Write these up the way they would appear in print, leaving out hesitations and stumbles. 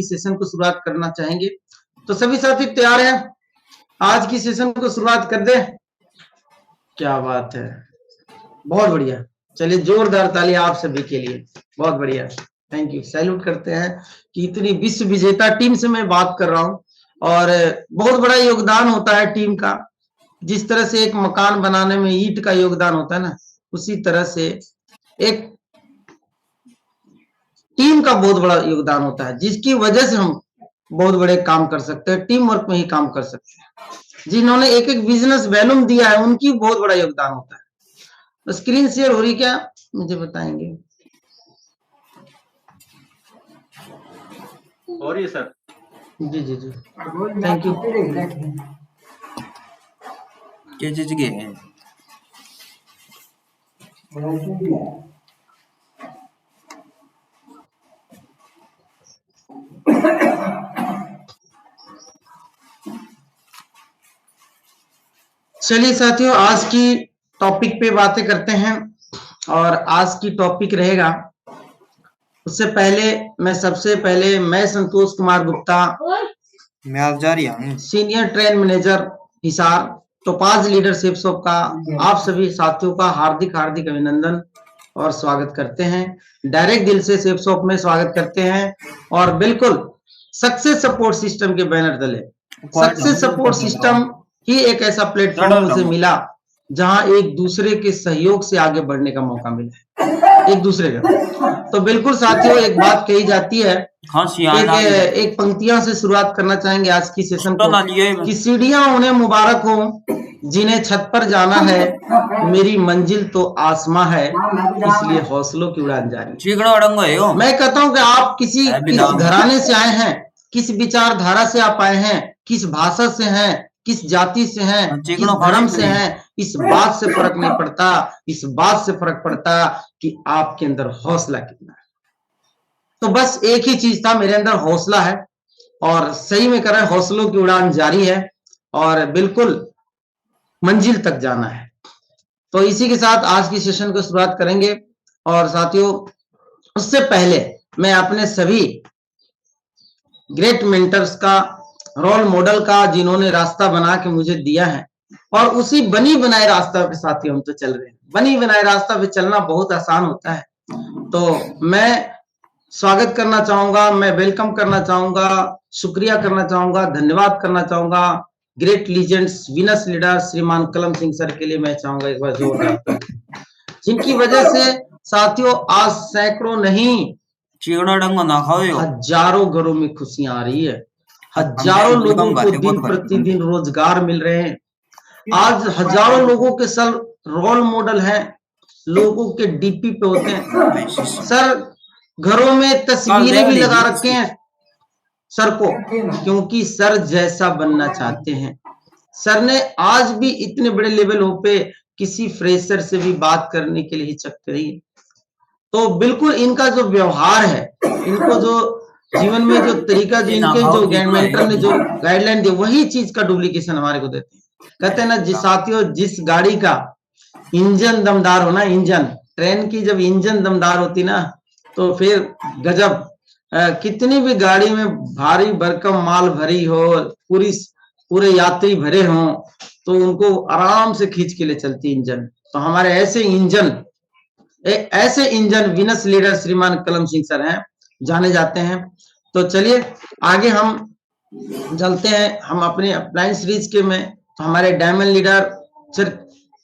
Session को शुरुआत करना चाहेंगे। तो सभी साथी तैयार हैं? आज की सेशन को शुरुआत कर दे। क्या बात है, बहुत बढ़िया। चलिए जोरदार ताली आप सभी के लिए, बहुत बढ़िया, थैंक यू। सैल्यूट करते हैं कि इतनी विश्व विजेता टीम से मैं बात कर रहा हूं और बहुत बड़ा योगदान होता है टीम का। जिस तरह से एक मकान बनाने में ईंट का योगदान होता है ना, उसी तरह से एक टीम का बहुत बड़ा योगदान होता है, जिसकी वजह से हम बहुत बड़े काम कर सकते हैं, टीम वर्क में ही काम कर सकते हैं। जिन्होंने एक एक बिजनेस वैल्यूम दिया है, उनकी बहुत बड़ा योगदान होता है। तो स्क्रीन शेयर हो रही क्या, मुझे बताएंगे? हो रही है सर। जी जी जी, थैंक यू। क्या चीज के हैं? चलिए साथियों, आज की टॉपिक पे बातें करते हैं और आज की टॉपिक रहेगा, उससे पहले मैं संतोष कुमार गुप्ता, मैं आज जा रही हूँ senior train manager Hisar topaz leadership shop का आप सभी साथियों का हार्दिक हार्दिक अभिनंदन और स्वागत करते हैं। डायरेक्ट दिल से सेफ शॉप में स्वागत करते हैं और बिल्कुल सक्सेस सपोर्ट सिस्टम के बैनर तले। सक्सेस सपोर्ट सिस्टम ही एक ऐसा प्लेटफॉर्म मुझे मिला जहां एक दूसरे के सहयोग से आगे बढ़ने का मौका मिला, एक दूसरे का। तो बिल्कुल साथियों, एक बात कही जाती है, एक पंक्तियां से शुरुआत करना चाहेंगे आज की सेशन को कि सीढ़ियां उन्हें मुबारक हो जिन्हें छत पर जाना है, मेरी मंजिल तो आसमां है, इसलिए हौसलों की उड़ान जारी। मैं कहता हूं कि आप किस घराने से आए हैं, किस विचारधारा से आप आए हैं, किस भाषा से हैं, किस जाति से हैं, किस धर्म से हैं, इस बात से फर्क नहीं पड़ता। इस बात से फर्क पड़ता कि आपके अंदर हौसला कितना है। तो बस एक ही चीज था, मेरे अंदर हौसला है और सही में कर रहे हैं, हौसलों की उड़ान जारी है और बिल्कुल मंजिल तक जाना है। तो इसी के साथ आज की सेशन को शुरुआत करेंगे और साथियों, उससे पहले मैं अपने सभी ग्रेट मेंटर्स का, रोल मॉडल का, जिन्होंने रास्ता बना के मुझे दिया है और उसी बनी बनाए रास्ता पे साथियों हम तो चल रहे हैं। बनी बनाए रास्ता पे चलना बहुत आसान होता है। तो मैं स्वागत करना चाहूंगा, मैं वेलकम करना चाहूंगा, शुक्रिया करना चाहूंगा, धन्यवाद करना चाहूंगा ग्रेट लीजेंड्स विनस लीडर श्रीमान कलम सिंह सर के लिए मैं चाहूंगा एक बार जोरदार, जिनकी वजह से साथियों आज सैकड़ों नहीं हजारों घरों में खुशियां आ रही है, हजारों लोगों को दिन प्रतिदिन रोजगार मिल रहे हैं। आज हजारों लोगों के सर रोल मॉडल हैं, लोगों के डीपी पे होते हैं। सर घरों में तस्वीरें भी लगा रखे हैं सर को, क्योंकि सर जैसा बनना चाहते हैं। सर ने आज भी इतने बड़े लेवल पे किसी फ्रेशर से भी बात करने के लिए हिचकते नहीं। तो बिल्कुल इनका जो व्यवहार है, इनको जो जीवन में जो तरीका, जो इनके जो मेंटर ने जो गाइडलाइन दी, वही चीज का डुप्लीकेशन हमारे को देते हैं। कहते हैं ना जिस साथियों, जिस गाड़ी का इंजन दमदार हो ना, इंजन ट्रेन की जब इंजन दमदार होती ना, तो फिर गजब। कितनी भी गाड़ी में भारी भरकम माल भरी हो, पूरे यात्री भरे हों, तो उनको आराम से खींच के ले चलती इंजन। तो हमारे ऐसे इंजन विनस लीडर श्रीमान कलम सिंह सर हैं, जाने जाते हैं। तो चलिए आगे हम चलते हैं, हम अपने अप्लायंस सीरीज के में। तो हमारे डायमंड लीडर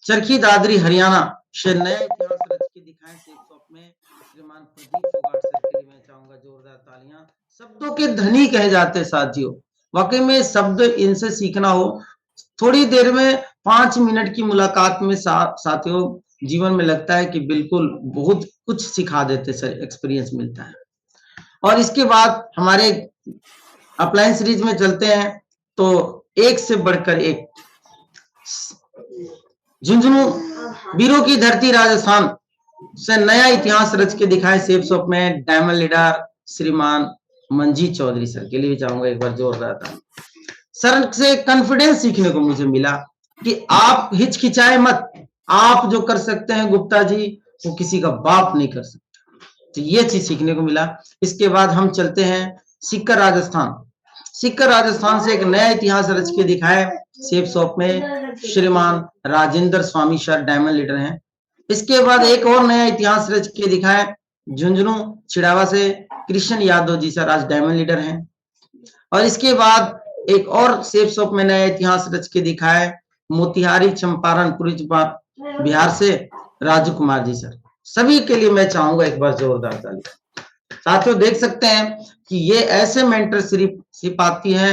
चरखी दादरी हरियाणा से नए इतिहास रच के दिखाएं सेफ शॉप में श्रीमान प्रदीप फोगाट सर के लिए मैं चाहूंगा जोरदार तालियां। शब्दों के धनी कहे जाते साथियों, वाकई में शब्द इनसे सीखना हो, थोड़ी देर में 5 मिनट की मुलाकात में साथियों जीवन में लगता है कि बिल्कुल बहुत कुछ सिखा देते सर, एक्सपीरियंस मिलता है। और इसके बाद हमारे अप्लायंस सीरीज में चलते हैं, तो एक से बढ़कर एक झुंझुनू वीरों की धरती राजस्थान से नया इतिहास रच के दिखाए सेफ शॉप में डायमंड लीडर श्रीमान मंजीत चौधरी सर के लिए भी चाहूंगा एक बार जोरदार ताली। सर से कॉन्फिडेंस सीखने को मुझे मिला कि आप हिचकिचाए मत, आप जो कर सकते हैं गुप्ता जी, वो किसी का बाप नहीं कर सकता। तो ये चीज सीखने को मिला। इसके बाद हम चलते हैं सीकर राजस्थान। सीकर राजस्थान से एक नया इतिहास रच के दिखाए सेफ शॉप में श्रीमान राजेंद्र स्वामी सर डायमंड लीडर हैं। इसके बाद एक और नया इतिहास रच के दिखाए झुंझुनू छिड़ावा से कृष्ण यादव जी सर आज डायमंड लीडर हैं। और इसके बाद एक और सेफ शॉप में नया इतिहास रच के दिखाए मोतिहारी चंपारण पूर्वी बिहार से राजू कुमार जी सर। सभी के लिए मैं चाहूंगा एक बार जोरदार ताली। साथियों देख सकते हैं कि ये ऐसे मेंटरशिप आती है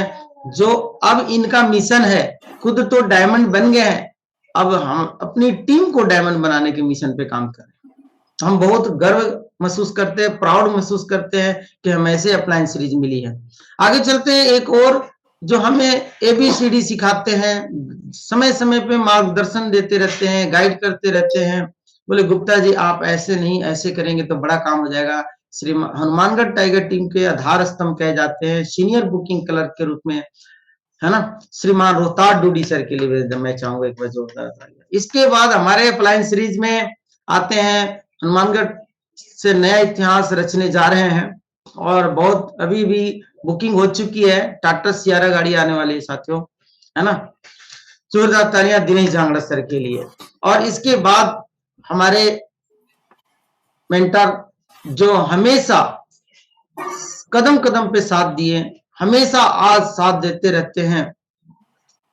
जो अब इनका मिशन है, खुद तो डायमंड बन गए हैं, अब हम अपनी टीम को डायमंड बनाने के मिशन पे काम कर रहे हैं। हम बहुत गर्व महसूस करते हैं, प्राउड महसूस करते हैं कि हमें ऐसे अपलाइन सीरीज मिली है। आगे चलते हैं, एक और जो हमें ABCD सिखाते हैं, समय समय पे मार्गदर्शन देते रहते हैं, गाइड करते रहते हैं। बोले गुप्ता जी आप ऐसे नहीं, ऐसे करेंगे तो बड़ा काम हो जाएगा। श्री हनुमानगढ़ टाइगर टीम के आधार स्तंभ कहे जाते हैं, सीनियर बुकिंग क्लर्क के रूप में, है ना, श्रीमान रोहतास डूडी सर के लिए मैं चाहूंगा एक बार जोरदार ताली। इसके बाद हमारे अपलाइन सीरीज में आते हैं हनुमानगढ़ से नया इतिहास रचने जा रहे हैं और बहुत अभी भी बुकिंग हो चुकी है। टाटा सियारा गाड़ी आने वाली है साथियों, है ना। जोरदार तालियां दिनेश जांगड़ा सर के लिए। और इसके बाद हमारे मेंटर जो हमेशा कदम कदम पे साथ दिए, हमेशा आज साथ देते रहते हैं,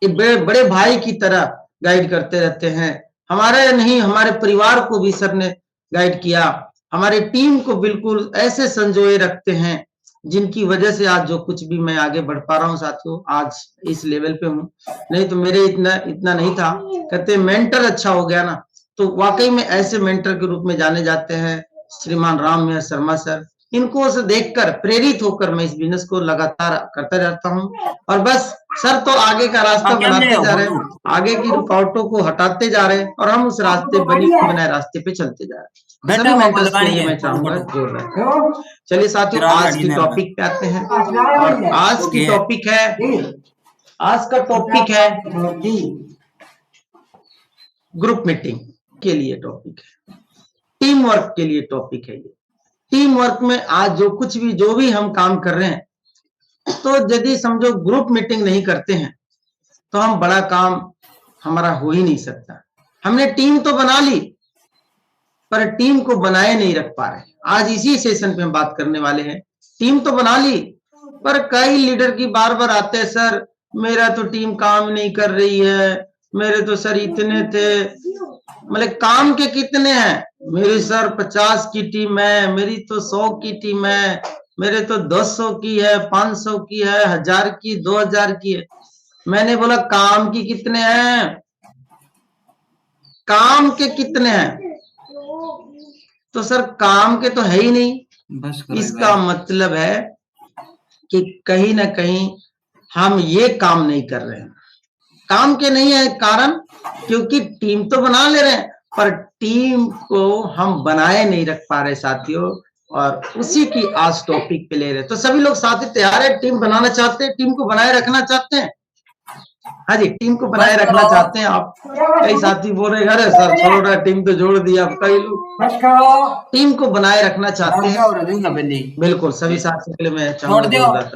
ये बड़े भाई की तरह गाइड करते रहते हैं। हमारे नहीं, हमारे परिवार को भी सर ने गाइड किया, हमारे टीम को बिल्कुल ऐसे संजोए रखते हैं जिनकी वजह से आज जो कुछ भी मैं आगे बढ़ पा रहा हूँ साथियों, आज इस लेवल पे हूँ। नहीं तो मेरे इतना नहीं था। कहते मेंटर अच्छा हो गया ना, तो वाकई में ऐसे मेंटर के रूप में जाने जाते हैं श्रीमान राम मिया शर्मा सर। इनको से देखकर प्रेरित होकर मैं इस बिजनेस को लगातार करता रहता हूँ। और बस सर तो आगे का रास्ता बनाते जा रहे हैं, आगे की रुकावटों को हटाते जा रहे हैं और हम उस रास्ते बनाए रास्ते पे चलते जा रहे हैं। सभी मेंटर्स के लिए मैं चाहूंगा जोरदार। चलिए साथियों आज की टॉपिक पे आते हैं और आज की टॉपिक है, आज का टॉपिक है ग्रुप मीटिंग के लिए टॉपिक है, टीम वर्क के लिए टॉपिक है। ये टीम वर्क में आज जो भी हम काम कर रहे हैं, तो यदि समझो ग्रुप मीटिंग नहीं करते हैं तो हम बड़ा काम हमारा हो ही नहीं सकता। हमने टीम तो बना ली पर टीम को बनाए नहीं रख पा रहे। आज इसी सेशन पे हम बात करने वाले हैं। टीम तो बना ली पर कई लीडर की बार बार आते हैं, सर मेरा तो टीम काम नहीं कर रही है, मेरे तो सर इतने थे, मतलब काम के कितने हैं, मेरी सर 50 की टीम है, मेरी तो 100 की टीम है, मेरे तो 200 की है, 500 की है, 1000 की, 2000 की है। मैंने बोला काम की कितने हैं, काम के कितने हैं, तो सर काम के तो है ही नहीं। बस इसका मतलब है कि कहीं ना कहीं हम ये काम नहीं कर रहे हैं। काम के नहीं है कारण क्योंकि टीम तो बना ले रहे हैं पर टीम को हम बनाए नहीं रख पा रहे साथियों, और उसी की आज टॉपिक पे ले रहे। तो सभी लोग साथी तैयार है, टीम बनाना चाहते हैं, टीम को बनाए रखना चाहते हैं। हाँ जी, टीम को बनाए रखना चाहते हैं आप। कई साथी बोल रहे अरे सर छोड़ रहा, टीम तो जोड़ दिया। कई लोग टीम को बनाए रखना चाहते हैं। बिल्कुल सभी साथियों के लिए मैं चाहूंगा,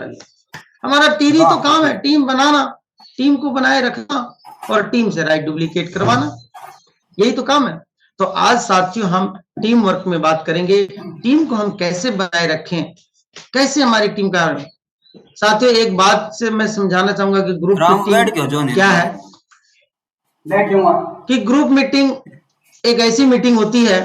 हमारा टीरी तो काम है टीम बनाना, टीम को बनाए रखना और टीम से राइट डुप्लीकेट करवाना, यही तो काम है। तो आज साथियों हम टीम वर्क में बात करेंगे, टीम को हम कैसे बनाए रखें, कैसे हमारी टीम का। साथियों एक बात से मैं समझाना चाहूंगा कि ग्रुप मीटिंग क्या है, कि ग्रुप मीटिंग एक ऐसी मीटिंग होती है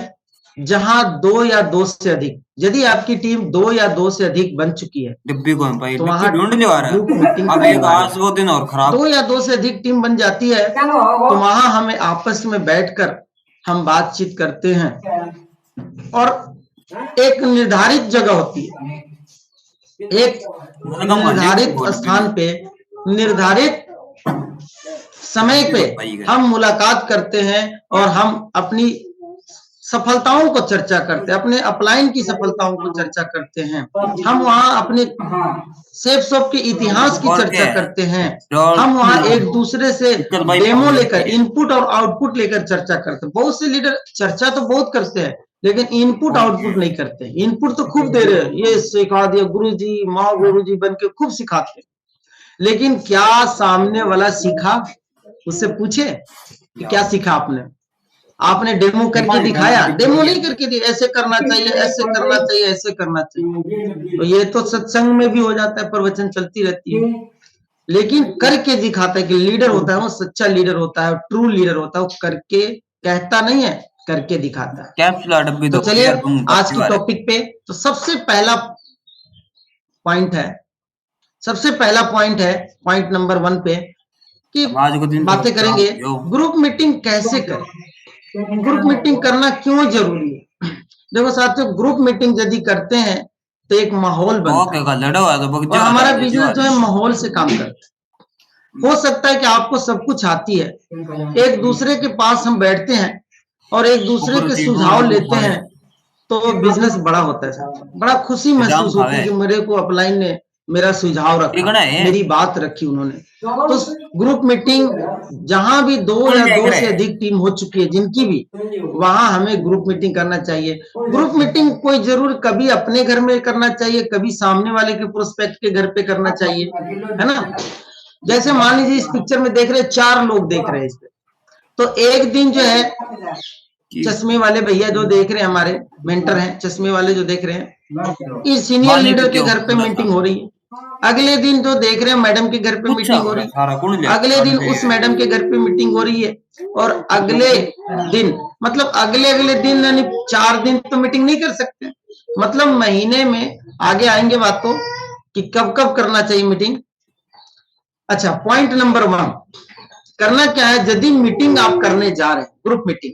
जहां 2 या 2 से अधिक, यदि आपकी टीम 2 या 2 से अधिक बन चुकी है तो वहां ग्रुप मीटिंग, अब एक आज वो दिन और खराब, 2 या 2 से अधिक टीम बन जाती है तो वहां हमें आपस में बैठकर हम बातचीत करते हैं और एक निर्धारित जगह होती है, एक निर्धारित स्थान पे, निर्धारित समय पे हम मुलाकात करते हैं और हम अपनी सफलताओं को चर्चा करते हैं, अपने अपलाइन की सफलताओं को चर्चा करते हैं। हम वहां अपने सेफ शॉप के इतिहास की चर्चा करते हैं। हम वहां एक दूसरे से डेमो लेकर, इनपुट और आउटपुट लेकर चर्चा करते हैं। बहुत से लीडर चर्चा तो बहुत करते हैं लेकिन इनपुट आउटपुट नहीं करते। इनपुट तो खूब दे रहे हैं, ये सिखा दिया गुरुजी, माँ गुरुजी बन के खूब सिखाते, लेकिन क्या सामने वाला सीखा? उससे पूछे कि क्या सीखा आपने? आपने डेमो करके दिखाया? डेमो नहीं करके दिया, ऐसे करना चाहिए, ऐसे करना चाहिए, ऐसे करना चाहिए। तो ये तो सत्संग में भी हो जाता है, प्रवचन चलती रहती है, लेकिन करके दिखाता है कि लीडर होता है वो सच्चा लीडर होता है, ट्रू लीडर होता है, वो करके कहता नहीं है, करके दिखाता है। कैप्सूल डब्बी तो दो चलिए यार तुम आज की टॉपिक पे, तो सबसे पहला पॉइंट है, सबसे पहला पॉइंट है, पॉइंट नंबर 1 पे कि आज को दिन बातें करेंगे ग्रुप मीटिंग कैसे करें, ग्रुप मीटिंग करना क्यों जरूरी है। देखो साथियों, ग्रुप मीटिंग यदि करते हैं तो एक माहौल बनता है, ओके का लड़ो है तो बग और हमारा बिजनेस जो है माहौल से काम करता है। हो सकता है कि आपको सब कुछ आती है, एक दूसरे के पास हम बैठते हैं और एक दूसरे के सुझाव लेते हैं, तो बिजनेस बड़ा होता है साथियों, बड़ा खुशी महसूस होती है कि मेरे को अपलाइन ने मेरा सुझाव रखा, मेरी बात रखी उन्होंने। तो ग्रुप मीटिंग जहां भी 2 या 2 से अधिक टीम हो चुकी है जिनकी भी, वहां हमें ग्रुप मीटिंग करना चाहिए। ग्रुप मीटिंग कोई जरूर कभी अपने घर में करना चाहिए, कभी सामने वाले के प्रोस्पेक्ट के घर पे करना चाहिए, है ना। जैसे मान लीजिए इस पिक्चर में देख रहे 4 लोग देख रहे हैं इस पे, तो एक दिन जो है चश्मे वाले भैया जो देख रहे हैं, हमारे मेंटर हैं चश्मे वाले जो देख रहे हैं, इस सीनियर लीडर के घर पे मीटिंग हो रही है। अगले दिन जो देख रहे हैं मैडम के घर पे मीटिंग हो रही है, अगले दिन उस मैडम के घर पे मीटिंग हो रही है, और अगले दिन मतलब अगले अगले दिन, यानी 4 दिन तो मीटिंग नहीं कर सकते, मतलब महीने में आगे आएंगे बातों कि कब कब करना चाहिए मीटिंग। अच्छा, पॉइंट नंबर 1 करना क्या है, यदि मीटिंग आप करने जा रहे हैं ग्रुप मीटिंग,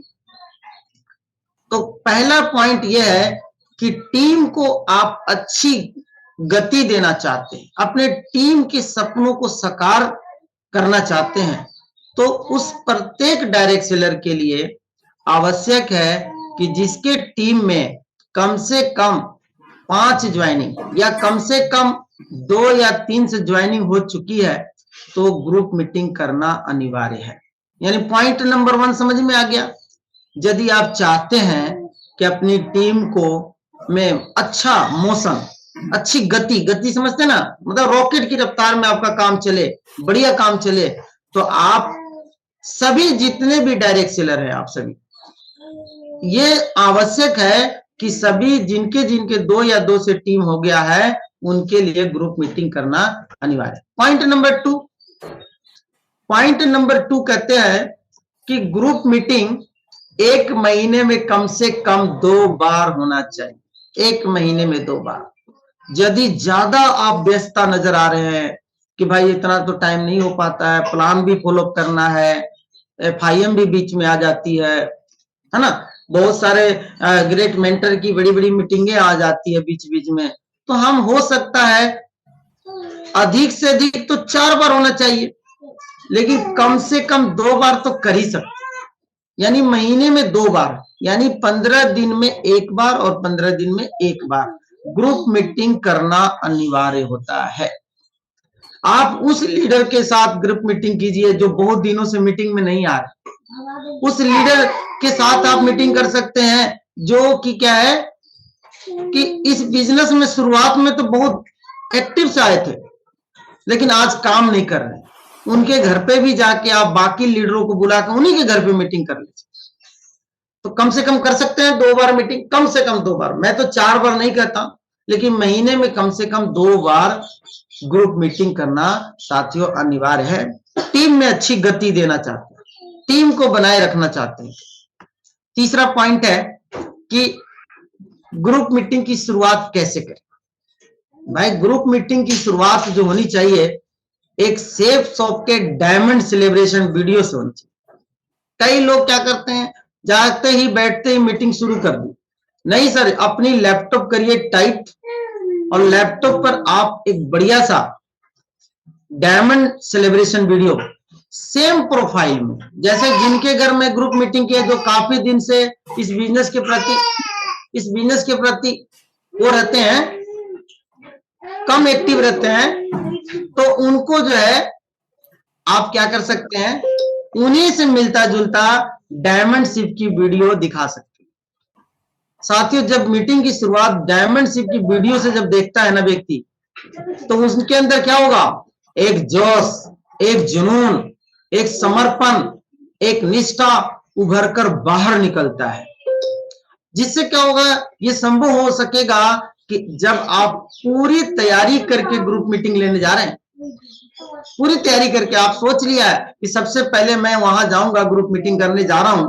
तो पहला पॉइंट यह है कि टीम को आप अच्छी गति देना चाहते हैं, अपने टीम के सपनों को साकार करना चाहते हैं, तो उस प्रत्येक डायरेक्ट सेलर के लिए आवश्यक है कि जिसके टीम में कम से कम 5 ज्वाइनिंग या कम से कम 2 या 3 से ज्वाइनिंग हो चुकी है, तो ग्रुप मीटिंग करना अनिवार्य है। यानी पॉइंट नंबर 1 समझ में आ गया। यदि आप चाहते हैं कि अपनी टीम को में अच्छा मोशन, अच्छी गति, गति समझते ना, मतलब रॉकेट की रफ्तार में आपका काम चले, बढ़िया काम चले, तो आप सभी जितने भी डायरेक्ट सेलर हैं, आप सभी, ये आवश्यक है कि सभी जिनके जिनके 2 या 2 से टीम हो गया है, उनके लिए ग्रुप मीटिंग करना अनिवार्य है। पॉइंट नंबर 2, पॉइंट नंबर 2 कहते हैं कि ग्रुप मीटिंग 1 महीने में कम से कम 2 बार होना चाहिए, 1 महीने में 2 बार। यदि ज्यादा आप व्यस्तता नजर आ रहे हैं कि भाई इतना तो टाइम नहीं हो पाता है, प्लान भी फॉलो करना है, FIM भी बीच में आ जाती है ना, बहुत सारे ग्रेट मेंटर की बड़ी बड़ी मीटिंगें आ जाती है बीच बीच में, तो हम हो सकता है अधिक से अधिक तो 4 बार होना चाहिए, लेकिन कम से कम 2 बार तो कर ही सकते, यानी महीने में 2 बार, यानी 15 दिन में 1 बार और 15 दिन में 1 बार ग्रुप मीटिंग करना अनिवार्य होता है। आप उस लीडर के साथ ग्रुप मीटिंग कीजिए जो बहुत दिनों से मीटिंग में नहीं आ रहे, उस लीडर के साथ आप मीटिंग कर सकते हैं जो कि क्या है कि इस बिजनेस में शुरुआत में तो बहुत एक्टिव से आए थे, लेकिन आज काम नहीं कर रहे, उनके घर पे भी जाके आप बाकी लीडरों को बुला के उन्हीं के घर पे मीटिंग कर लीजिए, तो कम से कम कर सकते हैं 2 बार मीटिंग, कम से कम 2 बार, मैं तो 4 बार नहीं कहता, लेकिन महीने में कम से कम 2 बार ग्रुप मीटिंग करना साथियों अनिवार्य है। टीम में अच्छी गति देना चाहते हैं, टीम को बनाए रखना चाहते हैं। तीसरा पॉइंट है कि ग्रुप मीटिंग की शुरुआत कैसे करें। भाई ग्रुप मीटिंग की शुरुआत जो होनी चाहिए, एक सेफ शॉप के डायमंड सेलिब्रेशन वीडियो से होनी चाहिए। कई लोग क्या करते हैं, जागते ही बैठते ही मीटिंग शुरू कर दी, नहीं सर, अपनी लैपटॉप करिए टाइट और लैपटॉप पर आप एक बढ़िया सा diamond celebration video same profile में, जैसे जिनके घर में ग्रुप मीटिंग किया, जो काफी दिन से इस बिजनेस के प्रति वो रहते हैं, कम एक्टिव रहते हैं, तो उनको जो है आप क्या कर सकते हैं, उन्हीं से मिलता जुलता डायमंड शिप की वीडियो दिखा सकते हैं। साथियों जब मीटिंग की शुरुआत डायमंड शिप की वीडियो से जब देखता है ना व्यक्ति, तो उसके अंदर क्या होगा? एक जोश, एक जुनून, एक समर्पण, एक निष्ठा उभर कर बाहर निकलता है। जिससे क्या होगा? ये संभव हो सकेगा कि जब आप पूरी तैयारी करके ग्रुप मीटिंग लेने जा रहे हैं, पूरी तैयारी करके आप सोच लिया है कि सबसे पहले मैं वहां जाऊंगा, ग्रुप मीटिंग करने जा रहा हूं,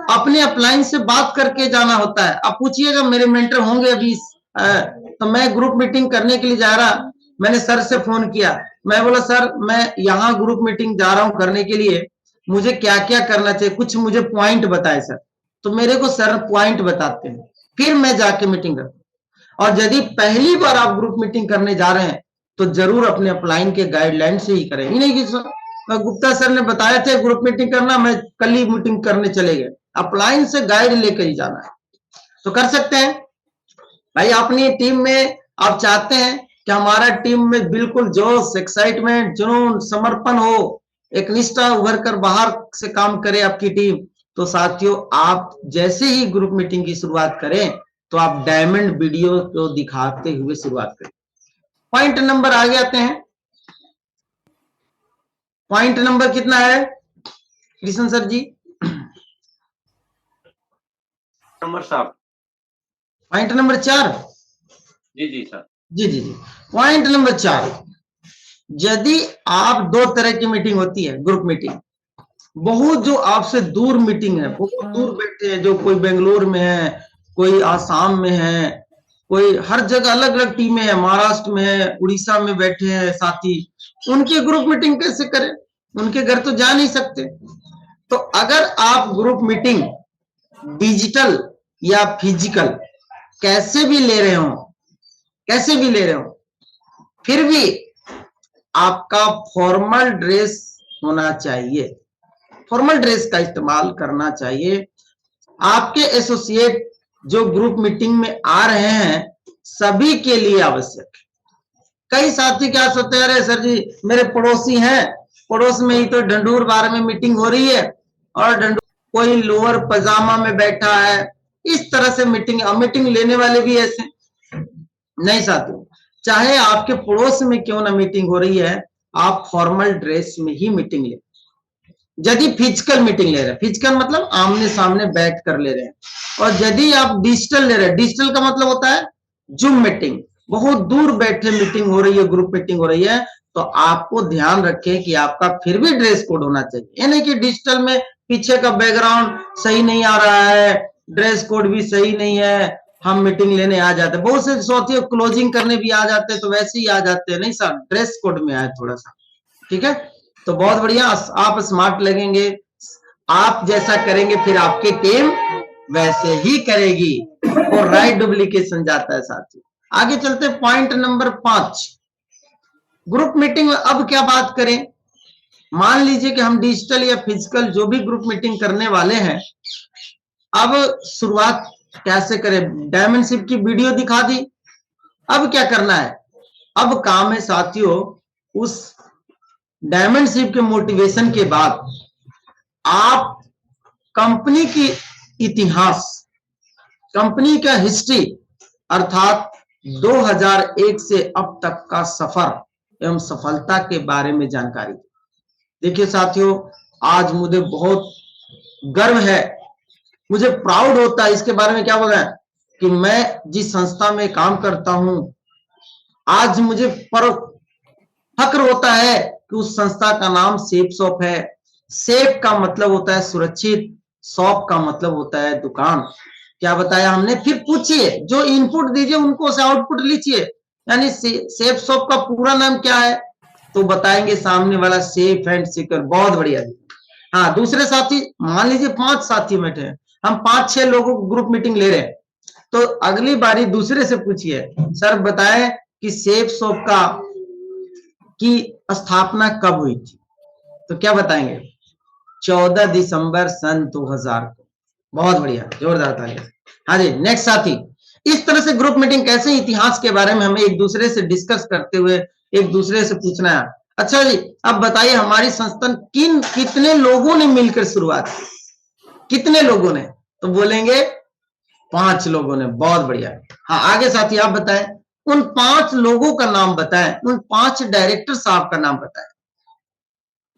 अपने अपलाइन से बात करके जाना होता है। अब पूछिएगा मेरे मेंटर होंगे अभी, तो मैं ग्रुप मीटिंग करने के लिए जा रहा, मैंने सर से फोन किया, मैं बोला सर मैं यहाँ ग्रुप मीटिंग जा रहा हूँ करने के लिए, मुझे क्या क्या करना चाहिए, कुछ मुझे पॉइंट बताए सर। तो मेरे को सर पॉइंट बताते हैं, फिर मैं जाके मीटिंग करता हूँ। और यदि पहली बार आप ग्रुप मीटिंग करने जा रहे हैं तो जरूर अपने अपलाइन के गाइडलाइन से ही करें। ही नहीं कि सर गुप्ता सर ने बताया थे ग्रुप मीटिंग करना, मैं कल ही मीटिंग करने चले गए। अपलाइन से गाइड लेकर ही जाना है तो कर सकते हैं। भाई अपनी टीम में आप चाहते हैं कि हमारा टीम में बिल्कुल जोश, एक्साइटमेंट, जुनून, समर्पण हो, एक निष्ठा उभर कर बाहर से काम करे आपकी टीम, तो साथियों आप जैसे ही ग्रुप मीटिंग की शुरुआत करें तो आप डायमंड वीडियो को दिखाते हुए शुरुआत करें। पॉइंट नंबर आगे आते हैं। पॉइंट नंबर कितना है कृष्ण सर जी? नंबर 7। Point number 4। जी जी सर। जी जी जी। पॉइंट नंबर 4, यदि आप दो तरह की मीटिंग होती है, ग्रुप मीटिंग, बहुत जो आपसे दूर मीटिंग है, बहुत दूर बैठे हैं, जो कोई बेंगलोर में है, कोई आसाम में है, कोई हर जगह अलग अलग टीमें हैं, महाराष्ट्र में है, उड़ीसा में बैठे हैं साथी, उनकी ग्रुप मीटिंग कैसे करें? उनके घर तो जा नहीं सकते। तो अगर आप ग्रुप मीटिंग डिजिटल या फिजिकल कैसे भी ले रहे हो, कैसे भी ले रहे हो, फिर भी आपका फॉर्मल ड्रेस होना चाहिए, फॉर्मल ड्रेस का इस्तेमाल करना चाहिए। आपके एसोसिएट जो ग्रुप मीटिंग में आ रहे हैं सभी के लिए आवश्यक है। कई साथी क्या सोचते हैं, अरे सर जी मेरे पड़ोसी हैं, पड़ोस में ही तो ढंडूर बार में मीटिंग हो रही है और ढंडूर कोई लोअर पजामा में बैठा है, इस तरह से मीटिंग लेने वाले भी ऐसे नहीं। साथियों चाहे आपके पड़ोस में क्यों ना मीटिंग हो रही है, आप फॉर्मल ड्रेस में ही मीटिंग ले। यदि फिजिकल मीटिंग ले रहे हैं, फिजिकल मतलब आमने सामने बैठ कर ले रहे हैं, और यदि आप डिजिटल ले रहे हैं, डिजिटल का मतलब होता है जूम मीटिंग, बहुत दूर बैठे मीटिंग हो रही है, ग्रुप मीटिंग हो रही है, तो आपको ध्यान रखें कि आपका फिर भी ड्रेस कोड होना चाहिए। ये नहीं कि डिजिटल में पीछे का बैकग्राउंड सही नहीं आ रहा है, ड्रेस कोड भी सही नहीं है, हम मीटिंग लेने आ जाते हैं, बहुत से साथियों क्लोजिंग करने भी आ जाते हैं तो वैसे ही आ जाते हैं, नहीं सर ड्रेस कोड में आए थोड़ा सा, ठीक है? तो बहुत बढ़िया, आप स्मार्ट लगेंगे, आप जैसा करेंगे फिर आपकी टीम वैसे ही करेगी, और राइट डुप्लीकेशन जाता है साथियों। आगे चलते पॉइंट नंबर 5, ग्रुप मीटिंग में अब क्या बात करें। मान लीजिए कि हम डिजिटल या फिजिकल जो भी ग्रुप मीटिंग करने वाले हैं, अब शुरुआत कैसे करें? डायमंड शिप की वीडियो दिखा दी, अब क्या करना है? अब काम है साथियों, उस डायमंड शिप के मोटिवेशन के बाद आप कंपनी की इतिहास, कंपनी का हिस्ट्री, अर्थात 2001 से अब तक का सफर एवं सफलता के बारे में जानकारी। देखिए साथियों, आज मुझे बहुत गर्व है, मुझे प्राउड होता है इसके बारे में, क्या बोल रहे हैं कि मैं जिस संस्था में काम करता हूं, आज मुझे फक्र होता है कि उस संस्था का नाम सेफ शॉप है। सेफ का मतलब होता है सुरक्षित, शॉप का मतलब होता है दुकान। क्या बताया हमने? फिर पूछिए, जो इनपुट दीजिए उनको से आउटपुट लीजिए। यानी सेफ शॉप का पूरा नाम क्या है तो बताएंगे सामने वाला, सेफ एंड सिक्योर। बहुत बढ़िया। हाँ, दूसरे साथी, मान लीजिए 5 साथी बैठे हैं, हम 5-6 लोगों को ग्रुप मीटिंग ले रहे हैं, तो अगली बारी दूसरे से पूछिए, सर बताएं कि सेफ शॉप का की स्थापना कब हुई थी? तो क्या बताएंगे? 14 दिसंबर सन 2000 को। बहुत बढ़िया, जोरदार तालियां। हाँ जी, नेक्स्ट साथी। इस तरह से ग्रुप मीटिंग कैसे, इतिहास के बारे में हमें एक दूसरे से डिस्कस करते हुए एक दूसरे से पूछना है। अच्छा जी, अब बताइए हमारी संस्था कितने लोगों ने मिलकर शुरुआत की? कितने लोगों ने? तो बोलेंगे 5 लोगों ने, बहुत बढ़िया। हाँ, आगे साथी आप बताएं, उन 5 लोगों का नाम बताएं, उन 5 डायरेक्टर साहब का नाम बताएं,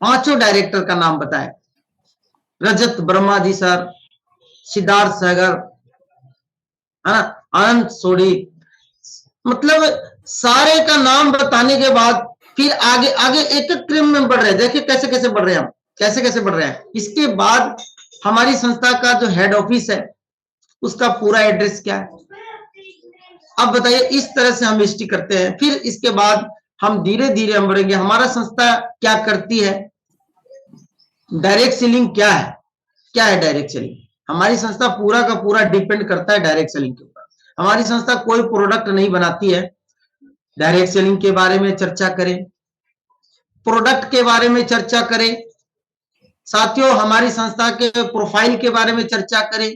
पांचों डायरेक्टर का नाम बताएं। रजत ब्रह्मा जी सर, सिद्धार्थ सागर, है ना, अनंत सोडी, मतलब सारे का नाम बताने के बाद फिर आगे आगे एक एक क्रम में बढ़ रहे हैं। देखिए कैसे कैसे बढ़ रहे हैं हम, कैसे कैसे बढ़ रहे हैं। इसके बाद हमारी संस्था का जो हेड ऑफिस है उसका पूरा एड्रेस क्या है, अब बताइए। इस तरह से हम हिस्ट्री करते हैं। फिर इसके बाद हम धीरे धीरे हम बढ़ेंगे। हमारा संस्था क्या करती है, डायरेक्ट सेलिंग क्या है, क्या है डायरेक्ट सेलिंग। हमारी संस्था पूरा का पूरा डिपेंड करता है डायरेक्ट सेलिंग के ऊपर। हमारी संस्था कोई प्रोडक्ट नहीं बनाती है। डायरेक्ट सेलिंग के बारे में चर्चा करें, प्रोडक्ट के बारे में चर्चा करें साथियों, हमारी संस्था के प्रोफाइल के बारे में चर्चा करें,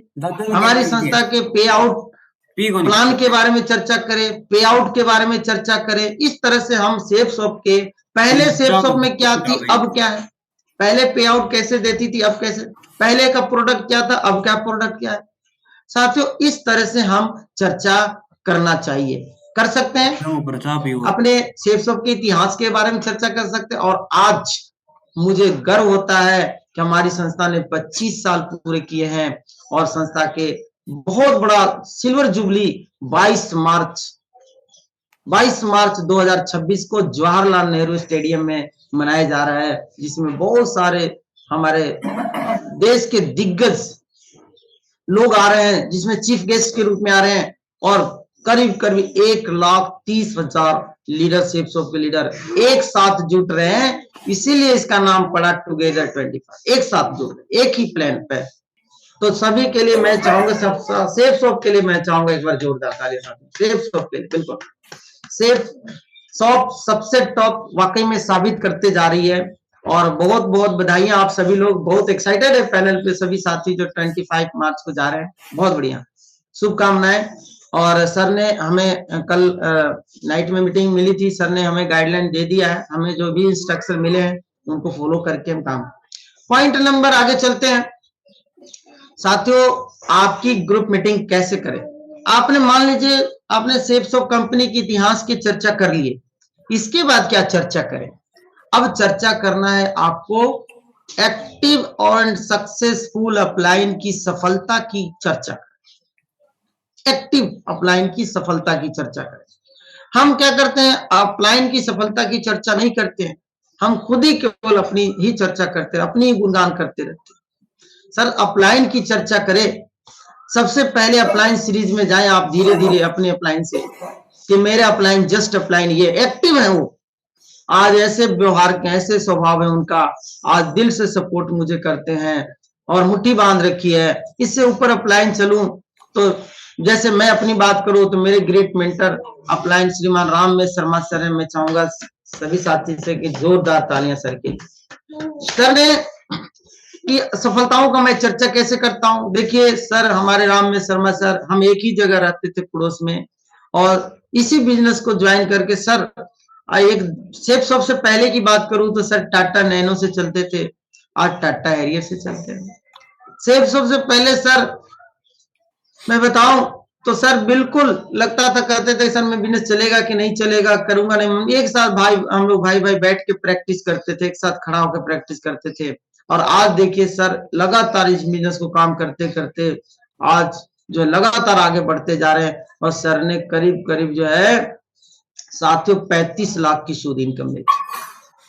हमारी संस्था के पे आउट प्लान के बारे में चर्चा करें, पे आउट के बारे में चर्चा करें। इस तरह से हम सेफ शॉप के, पहले सेफ शॉप में क्या थी अब क्या है, पहले पे आउट कैसे देती थी अब कैसे, पहले का प्रोडक्ट क्या था अब क्या प्रोडक्ट क्या है। साथियों इस तरह से हम चर्चा करना चाहिए, कर सकते हैं। अपने सेफ शॉप के इतिहास के बारे में चर्चा कर सकते हैं। और आज मुझे गर्व होता है कि हमारी संस्था ने 25 साल पूरे किए हैं और संस्था के बहुत बड़ा सिल्वर जुबली 22 मार्च 2026 को जवाहरलाल नेहरू स्टेडियम में मनाया जा रहा है, जिसमें बहुत सारे हमारे देश के दिग्गज लोग आ रहे हैं, जिसमें चीफ गेस्ट के रूप में आ रहे हैं। और करीब करीब 1,30,000 लीडरशिप शॉप के लीडर एक साथ जुट रहे हैं, इसीलिए इसका नाम पड़ा टुगेदर 25। एक साथ जुट रहे, एक ही प्लान पे। तो सभी के लिए मैं चाहूंगा, सब सेफ शॉप के लिए मैं चाहूंगा एक बार जोरदार तालियां। सेफ शॉप के लिए बिल्कुल, सेफ शॉप सबसे टॉप वाकई में साबित करते जा रही है। और बहुत बहुत बधाइयां, आप सभी लोग बहुत एक्साइटेड है पैनल पे, सभी साथी जो 25 मार्च को जा रहे हैं, बहुत बढ़िया, शुभकामनाएं। और सर ने हमें कल नाइट में मीटिंग मिली थी, सर ने हमें गाइडलाइन दे दिया है, हमें जो भी इंस्ट्रक्शन मिले हैं उनको फॉलो करके हम काम। पॉइंट नंबर आगे चलते हैं साथियों, आपकी ग्रुप मीटिंग कैसे करें। आपने मान लीजिए आपने सेफ शॉप कंपनी के इतिहास की चर्चा कर लिए, इसके बाद क्या चर्चा करें। अब चर्चा करना है आपको एक्टिव और सक्सेसफुल अपलाइन की सफलता की चर्चा, एक्टिव अपलाइन की सफलता की चर्चा करें। हम क्या करते हैं, अपलाइन की सफलता की चर्चा नहीं करते हैं, हम खुद ही केवल अपनी ही चर्चा करते हैं, अपनी ही गुणगान करते रहते हैं। सर अपलाइन की चर्चा करें, सबसे पहले अपलाइन सीरीज में जाएं आप धीरे धीरे अपने अपलाइन से, कि मेरे अपलाइन जस्ट अपलाइन ये एक्टिव है, वो आज ऐसे व्यवहार के ऐसे स्वभाव है उनका, आज दिल से सपोर्ट मुझे करते हैं और मुट्ठी बांध रखी है। इससे ऊपर अपलाइन चलूं तो जैसे मैं अपनी बात करूं तो मेरे ग्रेट मेंटर अपलाइन श्रीमान राम में शर्मा सर है। मैं चाहूंगा सभी साथी से कि जोरदार तालियां सर के सर ने कि सफलताओं का मैं चर्चा कैसे करता हूं। देखिए सर, हमारे राम में शर्मा सर, हम एक ही जगह रहते थे पड़ोस में, और इसी बिजनेस को ज्वाइन करके सर एक सेफ शॉप से पहले की बात करूं तो सर टाटा नैनो से चलते थे, आज टाटा हैरियर से चलते हैं। सेफ शॉप से पहले सर मैं बताऊं तो सर बिल्कुल लगता था, कहते थे सर मैं बिजनेस चलेगा कि नहीं चलेगा, करूंगा नहीं। एक साथ भाई हम लोग भाई भाई बैठ के प्रैक्टिस करते थे, एक साथ खड़ा होकर प्रैक्टिस करते थे। और आज देखिए सर लगातार इस बिजनेस को काम करते करते आज जो लगातार आगे बढ़ते जा रहे हैं। और सर ने करीब करीब जो है साथियों 35 लाख की शुद्ध इनकम ले,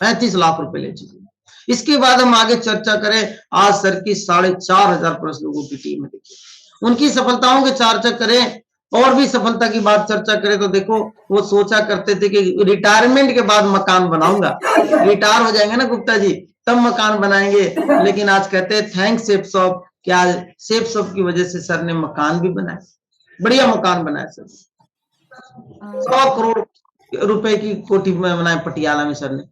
35 लाख रुपए ले चुके। इसके बाद हम आगे चर्चा करें, आज सर की 4,500 प्लस लोगों की टीम है। देखिए उनकी सफलताओं की चर्चा करें, और भी सफलता की बात चर्चा करें तो देखो वो सोचा करते थे कि रिटायरमेंट के बाद मकान बनाऊंगा, रिटायर हो जाएंगे ना गुप्ता जी तब मकान बनाएंगे। लेकिन आज कहते हैं थैंक्स सेफ शॉप, कि आज सेफ शॉप की वजह से सर ने मकान भी बनाया, बढ़िया मकान बनाया सर, 100 करोड़ रुपए की कोठी में बनाए पटियाला में सर ने।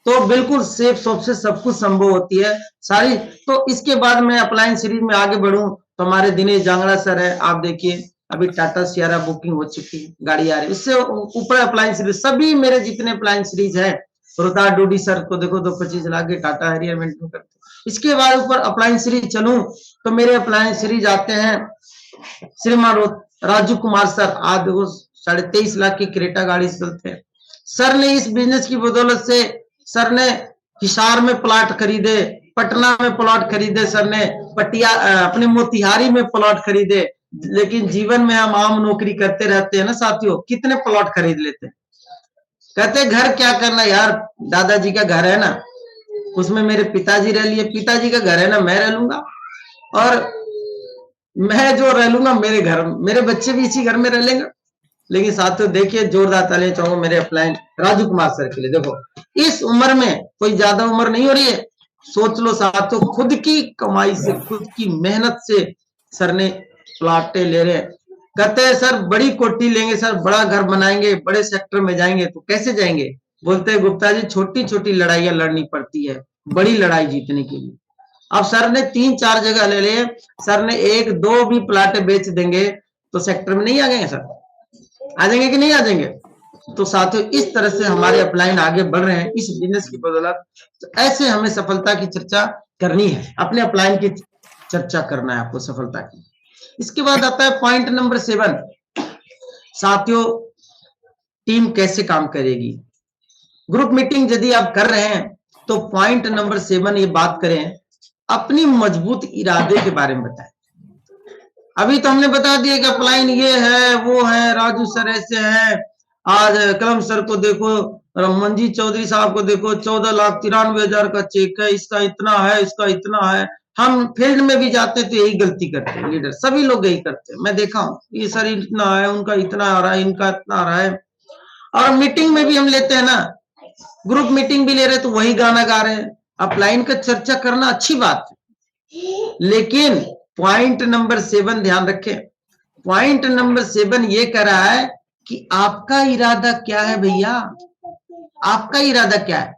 तो बिल्कुल सेफ शॉप से सब कुछ संभव होती है सारी। तो इसके बाद मैं अपलाइन सीरीज में आगे बढ़ूं तो हमारे दिनेश जांगड़ा सर है, आप देखिए अभी टाटा सियारा बुकिंग हो चुकी है, गाड़ी आ रही है। इससे ऊपर अपलाइन सीरीज, सभी मेरे जितने अपलाइन सीरीज है, रोहतास डूडी सर को देखो 225 लाख के टाटा हैरियर मेंटेन करते। इसके बाद ऊपर अपलाइन सीरीज चलूं तो मेरे अपलाइन सीरीज आते हैं श्रीमान राजू कुमार सर, आज देखो 23.5 लाख की क्रेटा गाड़ी चलते हैं। सर ने इस बिजनेस की बदौलत से सर ने हिसार में प्लॉट खरीदे, पटना में प्लॉट खरीदे, सर ने अपने मोतिहारी में प्लॉट खरीदे। लेकिन जीवन में हम आम नौकरी करते रहते हैं ना साथियों, कितने प्लॉट खरीद लेते हैं। कहते घर क्या करना यार, दादाजी का घर है ना, उसमें मेरे पिताजी रह लिए, पिताजी का घर है ना, मैं रह लूंगा, और मैं जो रह लूंगा मेरे घर, मेरे बच्चे भी इसी घर में रह लेंगे। लेकिन साथियों देखिए, जोरदार तालियां चाहूंगा मेरे अपलाइन राजू कुमार सर के लिए। देखो इस उम्र में, कोई ज्यादा उम्र नहीं हो रही है, सोच लो साथियों, खुद की कमाई से, खुद की मेहनत से सर ने प्लाटे ले रहे हैं। कहते हैं सर बड़ी कोठी लेंगे, सर बड़ा घर बनाएंगे, बड़े सेक्टर में जाएंगे। तो कैसे जाएंगे? बोलते हैं गुप्ता जी छोटी छोटी लड़ाइयां लड़नी पड़ती है बड़ी लड़ाई जीतने के लिए। अब सर ने 3-4 जगह ले लिए, सर ने 1-2 भी प्लाटे बेच देंगे तो सेक्टर में नहीं आ जाएंगे सर? आ जाएंगे कि नहीं आ जाएंगे? तो साथियों इस तरह से हमारे अपलाइन आगे बढ़ रहे हैं इस बिजनेस की बदौलत। तो ऐसे हमें सफलता की चर्चा करनी है, अपने अपलाइन की चर्चा करना है आपको सफलता की। इसके बाद आता है पॉइंट नंबर 7। साथियों टीम कैसे काम करेगी? ग्रुप मीटिंग यदि आप कर रहे हैं तो पॉइंट नंबर 7 ये बात करें, अपनी मजबूत इरादे के बारे में बताएं। अभी तो हमने बता दिया कि अपलाइन ये है वो है, राजू सर ऐसे हैं, आज कलम सर को देखो, मंजी चौधरी साहब को देखो, 14,93,000 का चेक है, इसका इतना है, इसका इतना है। हम फील्ड में भी जाते तो यही गलती करते हैं लीडर, सभी लोग यही करते हैं, मैं देखा हूं, ये सर इतना है, उनका इतना आ रहा है, इनका इतना आ रहा है। और मीटिंग में भी हम लेते हैं ना, ग्रुप मीटिंग भी ले रहे तो वही गाना गा रहे हैं। अपलाइन का चर्चा करना अच्छी बात है, लेकिन पॉइंट नंबर 7 ध्यान रखें। पॉइंट नंबर 7 ये कह रहा है कि आपका इरादा क्या है भैया, आपका इरादा क्या है।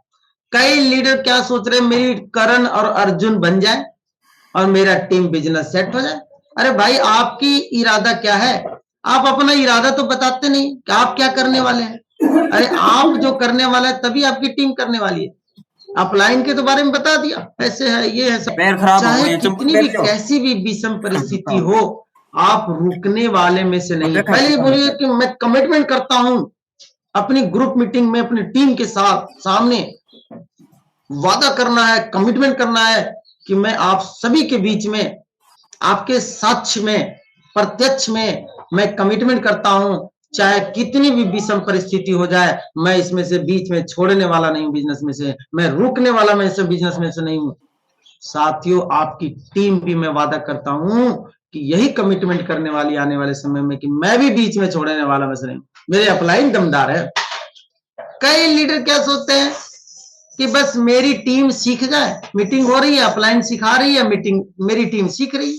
कई लीडर क्या सोच रहे हैं, मेरी करण और अर्जुन बन जाए और मेरा टीम बिजनेस सेट हो जाए। अरे भाई आपकी इरादा क्या है? आप अपना इरादा तो बताते नहीं कि आप क्या करने वाले हैं। अरे आप जो करने वाला है तभी आपकी टीम करने वाली है। अपलाइन के तो बारे में बता दिया, ऐसे है ये है सब। पैर खराब हो चाहे गए, कितनी भी कैसी भी विषम परिस्थिति हो, आप रुकने वाले में से नहीं है। पहले बोलिए कि मैं कमिटमेंट करता हूं अपनी ग्रुप मीटिंग में अपनी टीम के साथ, सामने वादा करना है, कमिटमेंट करना है कि मैं आप सभी के बीच में, आपके साक्ष्य में, प्रत्यक्ष में मैं कमिटमेंट करता हूं, चाहे कितनी भी विषम परिस्थिति हो जाए, मैं इसमें से बीच में छोड़ने वाला नहीं हूं, बिजनेस में से मैं रुकने वाला मैं से बिजनेस में से नहीं हूं। साथियों आपकी टीम भी मैं वादा करता हूं कि यही कमिटमेंट करने वाली आने वाले समय में कि मैं भी बीच में छोड़ने वाला मैं से नहीं। मेरे अपलाइन दमदार है। कई लीडर क्या सोचते हैं कि बस मेरी टीम सीख जाए, मीटिंग हो रही है, अपलाइन सिखा रही है, मीटिंग मेरी टीम सीख रही है,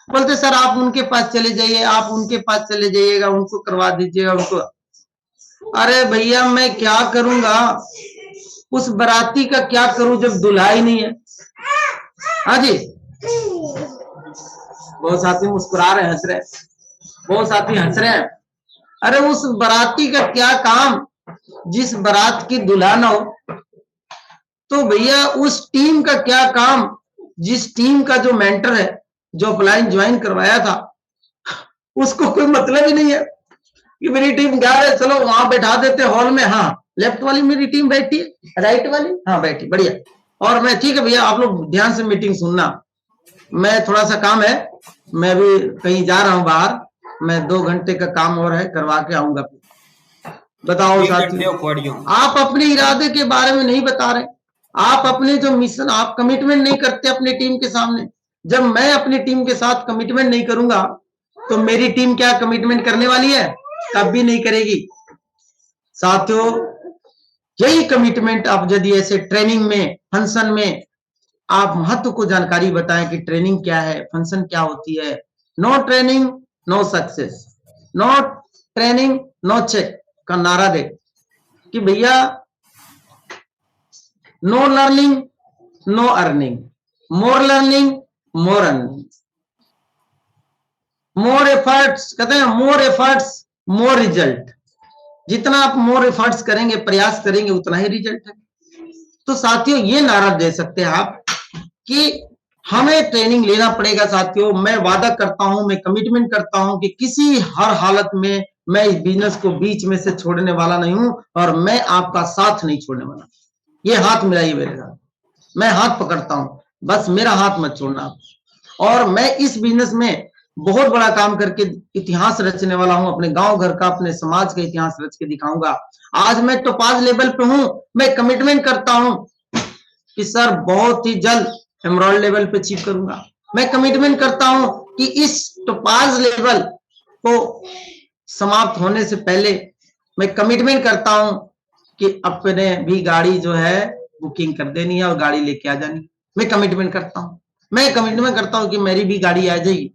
बोलते सर आप उनके पास चले जाइए, आप उनके पास चले जाइएगा, उनको करवा दीजिएगा उनको। अरे भैया मैं क्या करूंगा, उस बराती का क्या करूं जब दुल्हा ही नहीं है। हाँ जी, बहुत साथी मुस्कुरा रहे, हंस रहे, बहुत साथी हंस रहे हैं। अरे उस बराती का क्या काम जिस बारात की दुल्हा ना हो। तो भैया उस टीम का क्या काम जिस टीम का जो मेंटर है, जो अपलाइन ज्वाइन करवाया था, उसको कोई मतलब ही नहीं है कि मेरी टीम क्या है, चलो वहां बैठा देते हॉल में, हाँ लेफ्ट वाली मेरी टीम बैठी है, राइट वाली हाँ बैठी, बढ़िया, और मैं ठीक है भैया आप लोग ध्यान से मीटिंग सुनना, मैं थोड़ा सा काम है, मैं भी कहीं जा रहा हूं बाहर, मैं 2 घंटे का काम और है, करवा के आऊंगा। बताओ साथियों, आप अपने इरादे के बारे में नहीं बता रहे, आप अपने जो मिशन, आप कमिटमेंट नहीं करते अपनी टीम के सामने। जब मैं अपनी टीम के साथ कमिटमेंट नहीं करूंगा तो मेरी टीम क्या कमिटमेंट करने वाली है? कभी नहीं करेगी। साथियों यही कमिटमेंट आप यदि ऐसे ट्रेनिंग में, फंक्शन में आप महत्व को जानकारी बताएं कि ट्रेनिंग क्या है, फंक्शन क्या होती है। No training no success, no training no check का नारा दे कि भैया no learning no earning, more learning more earning, more efforts, कहते हैं मोर एफर्ट्स मोर रिजल्ट। जितना आप मोर एफर्ट्स करेंगे, प्रयास करेंगे, उतना ही रिजल्ट है। तो साथियों ये नारा दे सकते हैं आप कि हमें ट्रेनिंग लेना पड़ेगा साथियों। मैं वादा करता हूं, मैं कमिटमेंट करता हूं कि किसी हर हालत में मैं इस बिजनेस को बीच में से छोड़ने वाला नहीं हूं और मैं आपका साथ नहीं छोड़ने वाला। ये हाथ मिलाइए मेरे साथ, मैं हाथ पकड़ता हूं, बस मेरा हाथ मत छोड़ना। और मैं इस बिजनेस में बहुत बड़ा काम करके इतिहास रचने वाला हूं, अपने गांव घर का, अपने समाज का इतिहास रच के दिखाऊंगा। आज मैं टोपाज लेवल पे हूं, मैं कमिटमेंट करता हूं कि सर बहुत ही जल्द एमराल्ड लेवल पे अचीव करूंगा। मैं कमिटमेंट करता हूं कि इस टोपाज लेवल को समाप्त होने से पहले मैं कमिटमेंट करता हूं कि अपने भी गाड़ी जो है बुकिंग कर देनी है और गाड़ी लेके आ जानी। मैं कमिटमेंट करता हूं, मैं कमिटमेंट करता हूं कि मेरी भी गाड़ी आ जाएगी।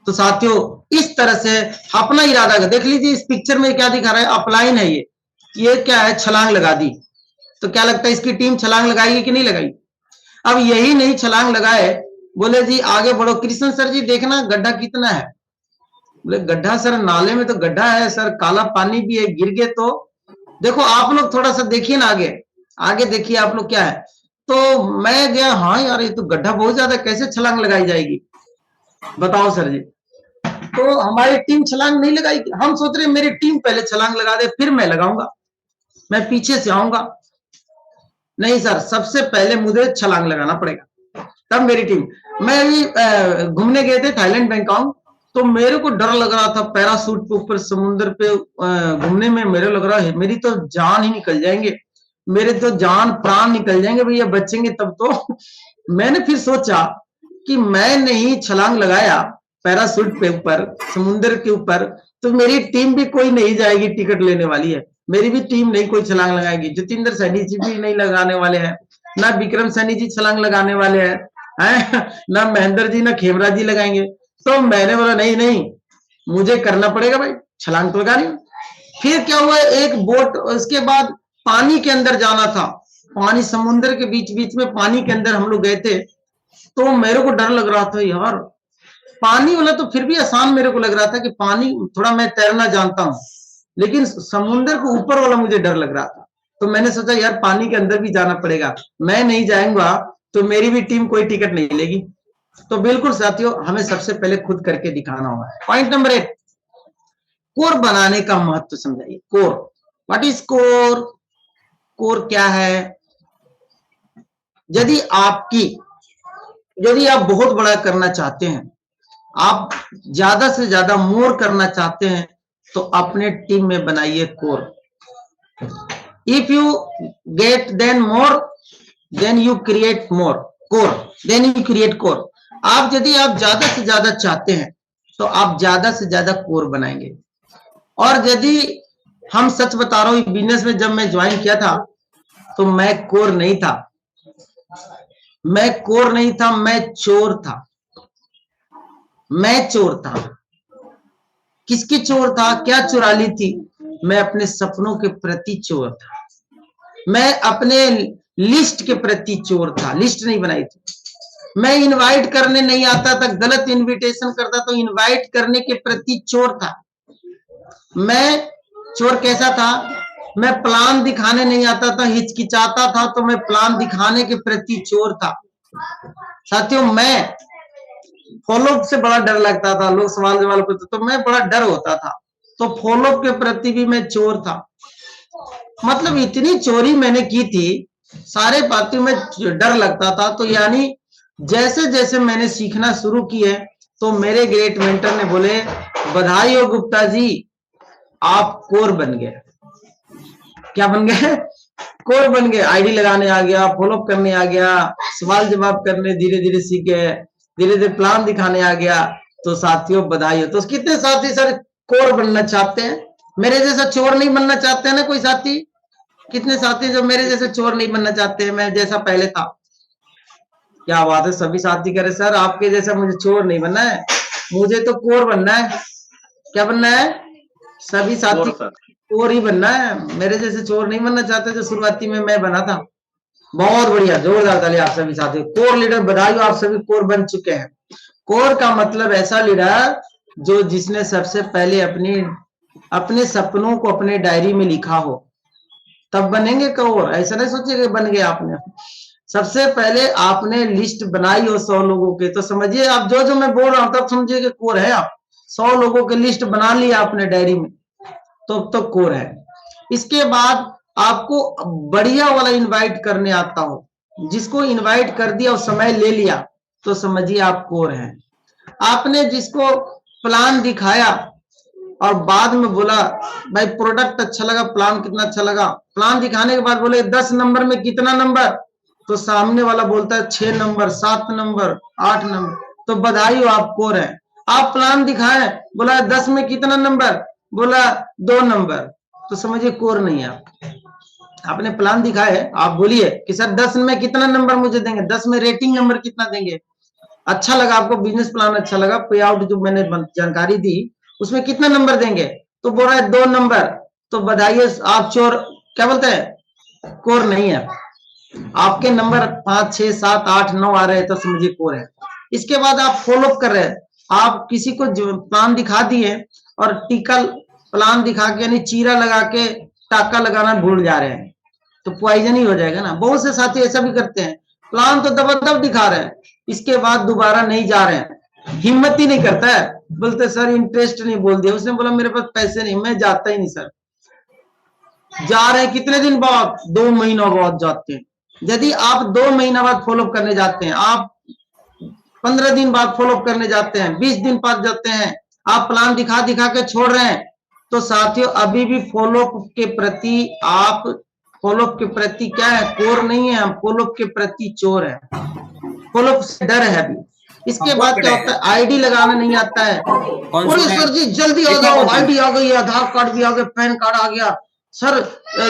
तो साथियों इस तरह से अपना इरादा कर, देख लीजिए इस पिक्चर में क्या दिखा रहा है, अपलाइन है ये क्या है, छलांग लगा दी। तो क्या लगता है इसकी टीम छलांग लगाएगी कि नहीं लगाएगी? अब यही नहीं छलांग लगाए, बोले जी आगे बढ़ो, कृष्ण सर जी देखना गड्ढा कितना है। बोले गड्ढा सर नाले में तो गड्ढा है सर, काला पानी भी है, गिर गए तो। देखो आप लोग थोड़ा सा देखिए ना, आगे आगे देखिए आप लोग क्या है। तो मैं गया, हाँ यार ये तो गड्ढा बहुत ज्यादा, कैसे छलांग लगाई जाएगी बताओ सर जी। तो हमारी टीम छलांग नहीं लगाएगी। हम सोच रहे मेरी टीम पहले छलांग लगा दे फिर मैं लगाऊंगा, मैं पीछे से आऊंगा। नहीं सर, सबसे पहले मुझे छलांग लगाना पड़ेगा तब मेरी टीम। मैं अभी घूमने गए थे थाईलैंड बैंकॉक, तो मेरे को डर लग रहा था पैरासूट पे ऊपर समुद्र पे घूमने में। मेरे लग रहा है मेरी तो जान ही निकल जाएंगे, मेरे तो जान प्राण निकल जाएंगे भैया, बचेंगे तब तो। मैंने फिर सोचा कि मैं नहीं छलांग लगाया पैरासूट पे ऊपर समुद्र के ऊपर, तो मेरी टीम भी कोई नहीं जाएगी, टिकट लेने वाली है मेरी भी टीम नहीं कोई छलांग लगाएगी। जतिंदर सैनी जी भी नहीं लगाने वाले हैं, ना विक्रम सैनी जी छलांग लगाने वाले हैं, ना महेंद्र जी ना खेमराज जी लगाएंगे। तो मैंने बोला नहीं नहीं मुझे करना पड़ेगा भाई, छलांग तो लगानी। फिर क्या हुआ, एक बोट, उसके बाद पानी के अंदर जाना था, पानी समुद्र के बीच बीच में पानी के अंदर हम लोग गए थे। तो मेरे को डर लग रहा था यार, पानी वाला तो फिर भी आसान मेरे को लग रहा था कि पानी थोड़ा मैं तैरना जानता हूं, लेकिन समुद्र के ऊपर वाला मुझे डर लग रहा था। तो मैंने सोचा यार पानी के अंदर भी जाना पड़ेगा, मैं नहीं जाऊंगा तो मेरी भी टीम कोई टिकट नहीं लेगी। तो बिल्कुल साथियों हमें सबसे पहले खुद करके दिखाना होगा। पॉइंट नंबर 8, कोर बनाने का महत्व समझाइए। Core, what is core? Core क्या है? यदि आप बहुत बड़ा करना चाहते हैं, आप ज्यादा से ज्यादा मोर करना चाहते हैं, तो अपने टीम में बनाइए core. If you get then more then you create more core, then you create core. यदि आप ज्यादा से ज्यादा चाहते हैं तो आप ज्यादा से ज्यादा कोर बनाएंगे। और यदि हम सच बता रहा हूं, बिजनेस में जब मैं ज्वाइन किया था तो मैं कोर नहीं था, मैं कोर नहीं था, मैं चोर था। मैं चोर था। किसकी चोर था? क्या चुरा ली थी? मैं अपने सपनों के प्रति चोर था, मैं अपने लिस्ट के प्रति चोर था, लिस्ट नहीं बनाई थी। मैं इनवाइट करने नहीं आता था, गलत इनविटेशन करता तो इनवाइट करने के प्रति चोर था। मैं चोर कैसा था? मैं प्लान दिखाने नहीं आता था, हिचकिचाता था, तो मैं प्लान दिखाने के प्रति चोर था। साथियों मैं फॉलोअप से बड़ा डर लगता था, लोग सवाल पूछते तो मैं बड़ा डर होता था, तो फॉलोअप के प्रति भी मैं चोर था। मतलब इतनी चोरी मैंने की थी, सारे बातों में डर लगता था। तो यानी जैसे जैसे मैंने सीखना शुरू की है, तो मेरे ग्रेट मेंटर ने बोले बधाई हो गुप्ता जी, आप कोर बन गए। क्या बन गए? कोर बन गए। आईडी लगाने आ गया, फॉलोअप करने आ गया, सवाल जवाब करने धीरे धीरे सीख गए, धीरे धीरे प्लान दिखाने आ गया। तो साथियों बधाई हो। तो कितने साथी सर कोर बनना चाहते हैं? मेरे जैसा चोर नहीं बनना चाहते हैं ना कोई साथी? कितने साथी जो मेरे जैसे चोर नहीं बनना चाहते हैं, मैं जैसा पहले था? क्या बात है, सभी साथी कह रहे सर आपके जैसा मुझे चोर नहीं बनना है, मुझे तो कोर बनना है। क्या बनना है? सभी साथी कोर ही बनना है, मेरे जैसे चोर नहीं बनना चाहते जो शुरुआती में मैं बना था। बहुत बढ़िया, जोरदार ताली आप सभी साथियों। कोर लीडर बधाई हो, आप सभी कोर बन चुके हैं। कोर का मतलब ऐसा लीडर जो जिसने सबसे पहले अपने सपनों को अपने डायरी में लिखा हो, तब बनेंगे कोर। ऐसा नहीं सोचिए बन गए आपने। सबसे पहले आपने लिस्ट बनाई हो 100 लोगों के, तो समझिए आप जो जो मैं बोल रहा हूं तब समझिए कि कोर है। आप 100 लोगों की लिस्ट बना लिया आपने डायरी में, तो कोर है। इसके बाद आपको बढ़िया वाला इनवाइट करने आता हो, जिसको इनवाइट कर दिया और समय ले लिया, तो समझिए आप कोर है। आपने जिसको प्लान दिखाया और बाद में बोला भाई प्रोडक्ट अच्छा लगा, प्लान कितना अच्छा लगा, प्लान दिखाने के बाद बोले 10 नंबर में कितना नंबर, तो सामने वाला बोलता है 6 नंबर, 7 नंबर, 8 नंबर, तो बधाई हो, आप कोर है। आप प्लान दिखाए, बोला 10 में कितना नंबर, बोला 2 नंबर, तो समझिए कोर नहीं है आप। आपने प्लान दिखाए, आप बोलिए कि सर 10 में कितना नंबर मुझे देंगे, 10 में रेटिंग नंबर कितना देंगे, अच्छा लगा आपको, बिजनेस प्लान अच्छा लगा, पे आउट जो मैंने जानकारी दी उसमें कितना नंबर देंगे, तो बोल रहा है 2 नंबर, तो बधाई, आप चोर, क्या बोलते हैं, कोर नहीं है। आपके नंबर 5, 6, 7, 8, 9 आ रहे हैं, तो समझिए कोर है। इसके बाद आप फॉलोअप कर रहे हैं, आप किसी को प्लान दिखा दिए और टिकल प्लान दिखा के यानी चीरा लगा के टाका लगाना भूल जा रहे हैं, तो पॉइजन ही हो जाएगा ना। बहुत से साथी ऐसा भी करते हैं, प्लान तो दबादब दिखा रहे हैं, इसके बाद दोबारा नहीं जा रहे हैं, हिम्मत ही नहीं करता है, बोलते सर इंटरेस्ट नहीं, बोल दिया उसने, बोला मेरे पास पैसे नहीं, मैं जाता ही नहीं सर। जा रहे हैं कितने दिन बाद, 2 महीनों बाद जाते हैं। यदि आप 2 महीना बाद फॉलोअप करने जाते हैं, आप 15 दिन बाद फॉलोअप करने जाते हैं, 20 दिन बाद जाते हैं, आप प्लान दिखा दिखा के छोड़ रहे हैं, तो साथियों अभी भी फॉलोअप के प्रति आप, फॉलोअप के प्रति क्या है, कोर नहीं है, हम फॉलोअप के प्रति चोर है, फॉलोअप से डर है अभी। इसके बाद क्या होता है, आईडी लगाना नहीं आता है, अरे सर जी जल्दी आ जाओ, आईडी आ गई, आधार कार्ड भी आ गया, पैन कार्ड आ गया, सर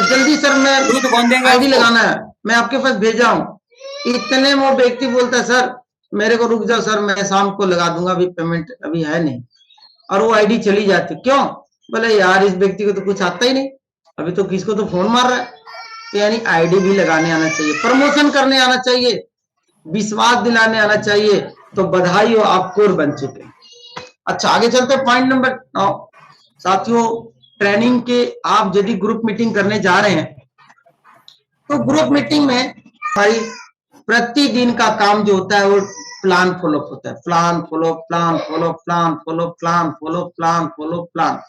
जल्दी सर मैं आईडी लगाना है, मैं आपके पास भेजा हूं। इतने में वो व्यक्ति बोलता है सर मेरे को रुक जाओ सर, मैं शाम को लगा दूंगा, अभी पेमेंट अभी है नहीं, और वो आईडी चली जाती, क्यों, बोले यार इस व्यक्ति को तो कुछ आता ही नहीं, अभी तो किसको तो फोन मार रहा है। तो यानी आईडी भी लगाने आना चाहिए, प्रमोशन करने आना चाहिए, विश्वास दिलाने आना चाहिए, तो बधाई हो, आप कोर बन चुके। अच्छा आगे चलते हैं, पॉइंट नंबर 9। साथियों ट्रेनिंग के आप यदि ग्रुप मीटिंग करने जा रहे हैं, तो ग्रुप मीटिंग में भाई प्रतिदिन का काम जो होता है वो प्लान फॉलोअप होता है, plan follow, plan follow, plan follow, plan follow, plan follow, plan.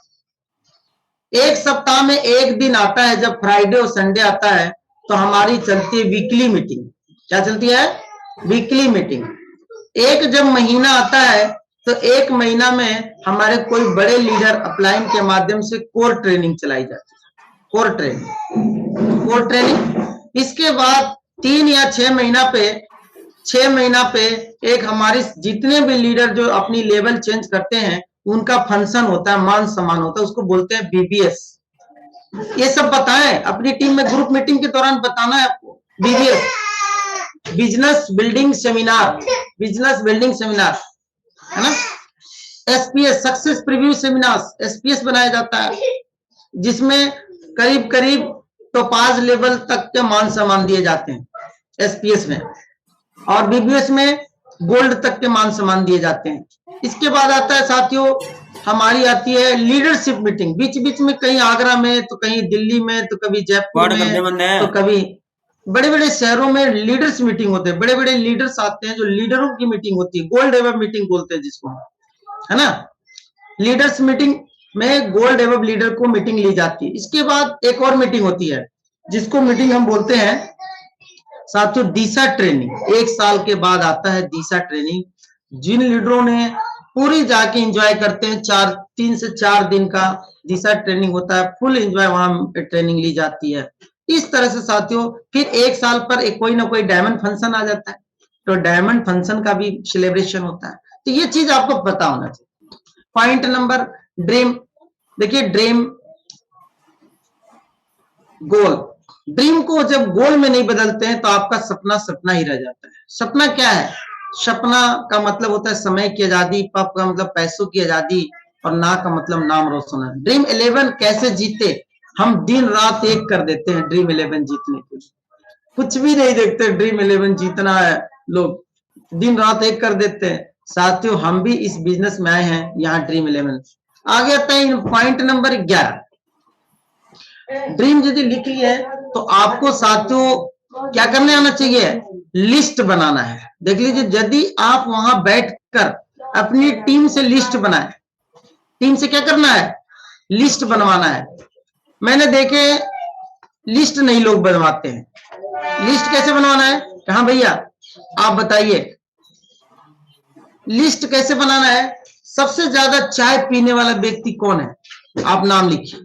एक सप्ताह में एक दिन आता है, जब फ्राइडे और संडे आता है, तो हमारी चलती है वीकली मीटिंग। क्या चलती है, वीकली मीटिंग। एक जब महीना आता है, तो एक महीना में हमारे कोई बड़े लीडर अपलाइन के माध्यम से कोर ट्रेनिंग चलाई जाती है, कोर ट्रेनिंग, कोर ट्रेनिंग। इसके बाद 3 या 6 महीना पे एक हमारे जितने भी लीडर जो अपनी लेवल चेंज करते हैं, उनका फंक्शन होता है, मान सम्मान होता है, उसको बोलते हैं बीबीएस। ये सब बताएं अपनी टीम में, ग्रुप मीटिंग के दौरान बताना है आपको, BBS, business building seminar, business building seminar है ना। SPS, success preview seminar, SPS बनाया जाता है, जिसमें करीब करीब टोपाज लेवल तक के मान सम्मान दिए जाते हैं एसपीएस में, और बीबीएस में गोल्ड तक के मान सम्मान दिए जाते हैं। इसके बाद आता है साथियों, हमारी आती है लीडरशिप मीटिंग, बीच बीच में कहीं आगरा में, तो कहीं दिल्ली में, तो कभी जयपुर में, तो कभी बड़े बड़े शहरों में लीडर्स मीटिंग होते हैं, बड़े बड़े लीडर्स आते हैं, जो लीडरों की मीटिंग होती है, गोल्ड एवं मीटिंग बोलते हैं जिसको, है ना। लीडर्स मीटिंग में गोल्ड एवं लीडर को मीटिंग ली जाती है। इसके बाद एक और मीटिंग होती है, जिसको मीटिंग हम बोलते हैं साथियों दिशा ट्रेनिंग। 1 साल के बाद आता है दिशा ट्रेनिंग, जिन लीडरों ने पूरी जाके एंजॉय करते हैं, 3 से 4 दिन का दिशा ट्रेनिंग होता है, फुल एंजॉय वहां ट्रेनिंग ली जाती है। इस तरह से साथियों फिर 1 साल पर एक कोई ना कोई डायमंड फंक्शन आ जाता है, तो डायमंड फंक्शन का भी सेलिब्रेशन होता है। तो ये चीज आपको पता होना चाहिए। पॉइंट नंबर ड्रीम, देखिए ड्रीम गोल, ड्रीम को जब गोल में नहीं बदलते हैं, तो आपका सपना सपना ही रह जाता है। सपना क्या है, सपना का मतलब होता है समय की आजादी, पप का मतलब पैसों की आजादी, और ना का मतलब नाम रोशन है। ड्रीम 11 कैसे जीते, हम दिन रात एक कर देते हैं ड्रीम 11 जीतने के लिए, कुछ भी नहीं देखते, ड्रीम 11 जीतना है, लोग दिन रात एक कर देते हैं। साथियों हम भी इस बिजनेस में आए हैं, यहाँ ड्रीम 11। आगे आता है पॉइंट नंबर 11। ड्रीम यदि लिख ली है, तो आपको साथियों क्या करने आना चाहिए? लिस्ट बनाना है। देख लीजिए, यदि आप वहां बैठकर अपनी टीम से लिस्ट बनाए, टीम से क्या करना है? लिस्ट बनवाना है। मैंने देखे लिस्ट नहीं लोग बनवाते हैं। लिस्ट कैसे बनवाना है? हाँ भैया आप बताइए, लिस्ट कैसे बनाना है? सबसे ज्यादा चाय पीने वाला व्यक्ति कौन है? आप नाम लिखिए।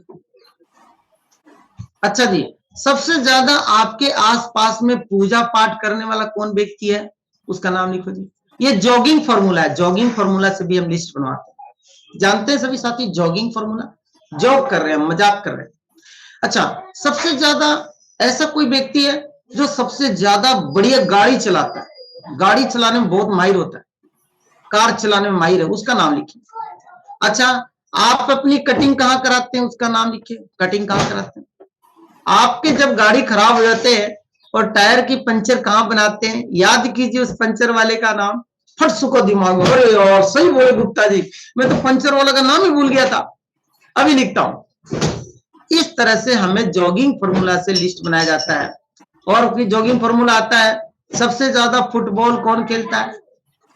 अच्छा जी, सबसे ज्यादा आपके आसपास में पूजा पाठ करने वाला कौन व्यक्ति है? उसका नाम लिखो जी। ये जॉगिंग फॉर्मूला है, जॉगिंग फॉर्मूला से भी हम लिस्ट बनवाते हैं। जानते हैं सभी साथी जॉगिंग फॉर्मूला? जॉग कर रहे हैं, मजाक कर रहे हैं। अच्छा, सबसे ज्यादा ऐसा कोई व्यक्ति है जो सबसे ज्यादा बढ़िया गाड़ी चलाता है, गाड़ी चलाने में बहुत माहिर होता है, कार चलाने में माहिर है, उसका नाम लिखिए। अच्छा, आप अपनी कटिंग कहाँ कराते हैं? उसका नाम लिखिए। कटिंग कहाँ कराते हैं? आपके जब गाड़ी खराब हो जाते हैं और टायर की पंचर कहाँ बनाते हैं? याद कीजिए उस पंचर वाले का नाम। फट सुको दिमाग में, अरे यार सही बोले गुप्ता जी, मैं तो पंचर वाला का नाम ही भूल गया था, अभी लिखता हूं। इस तरह से हमें जॉगिंग फॉर्मूला से लिस्ट बनाया जाता है। और फिर जॉगिंग फॉर्मूला आता है, सबसे ज्यादा फुटबॉल कौन खेलता है,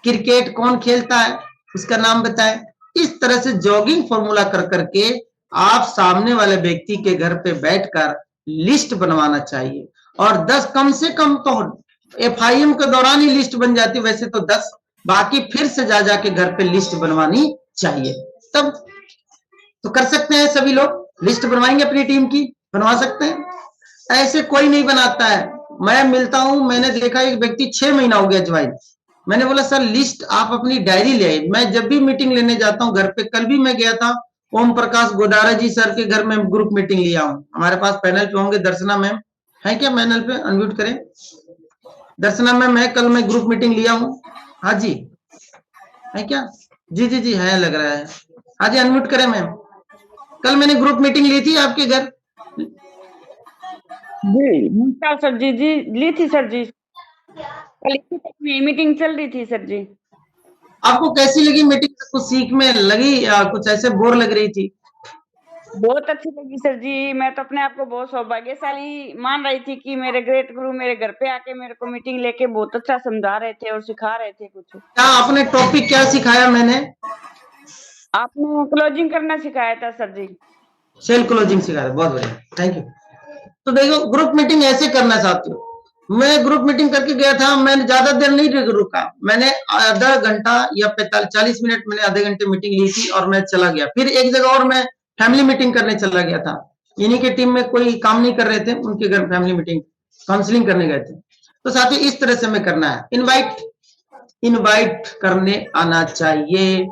क्रिकेट कौन खेलता है, उसका नाम बताएं। इस तरह से जॉगिंग फॉर्मूला कर करके आप सामने वाले व्यक्ति के घर पे बैठकर लिस्ट बनवाना चाहिए। और 10 कम से कम तो एफआईएम के दौरान ही लिस्ट बन जाती, वैसे तो 10, बाकी फिर से जा जाके घर पे लिस्ट बनवानी चाहिए। तब तो कर सकते हैं सभी लोग, लिस्ट बनवाएंगे अपनी टीम की, बनवा सकते हैं। ऐसे कोई नहीं बनाता है। मैं मिलता हूं, मैंने देखा एक व्यक्ति 6 महीना हो गया ज्वाइन। मैंने बोला सर लिस्ट आप अपनी डायरी ले आए। मैं जब भी मीटिंग लेने जाता हूं घर पे, कल भी मैं गया था ओम प्रकाश गोदारा जी सर के घर में ग्रुप मीटिंग लिया हूं। हमारे पास पैनल पे होंगे दर्शना मैम, है क्या पैनल पे? अनम्यूट करें दर्शना मैम। है कल मैं ग्रुप मीटिंग लिया हूं। हाँ जी, है क्या? जी जी जी है लग रहा है। हाँ जी अनम्यूट करें मैम। कल मैंने ग्रुप मीटिंग ली थी आपके घर। जी नमस्कार सर जी। जी ली थी सर जी, कल इसी तक में मीटिंग चल रही थी सर जी। आपको कैसी लगी मीटिंग? कुछ सीख में लगी या कुछ ऐसे बोर लग रही थी? बहुत अच्छी लगी सर जी। मैं तो अपने आप को बहुत सौभाग्यशाली मान रही थी कि मेरे ग्रेट गुरु मेरे घर पे आके मेरे को मीटिंग लेके बहुत अच्छा समझा रहे थे और सिखा रहे थे कुछ। क्या आपने टॉपिक क्या सिखाया? मैंने आपने क्लोजिंग करना सिखाया था सर जी। सेल क्लोजिंग सिखाया, बहुत बढ़िया, थैंक यू। तो देखो ग्रुप मीटिंग ऐसे करना चाहती हूँ। मैं ग्रुप मीटिंग करके गया था, मैंने ज्यादा देर नहीं रुका, मैंने आधा घंटा या 45-40 मिनट, मैंने आधे घंटे मीटिंग ली थी और मैं चला गया। फिर एक जगह और मैं फैमिली मीटिंग करने चला गया था। इन्हीं के टीम में कोई काम नहीं कर रहे थे, उनके घर फैमिली मीटिंग काउंसलिंग करने गए थे। तो साथियों इस तरह से हमें करना है, इनवाइट करने आना चाहिए।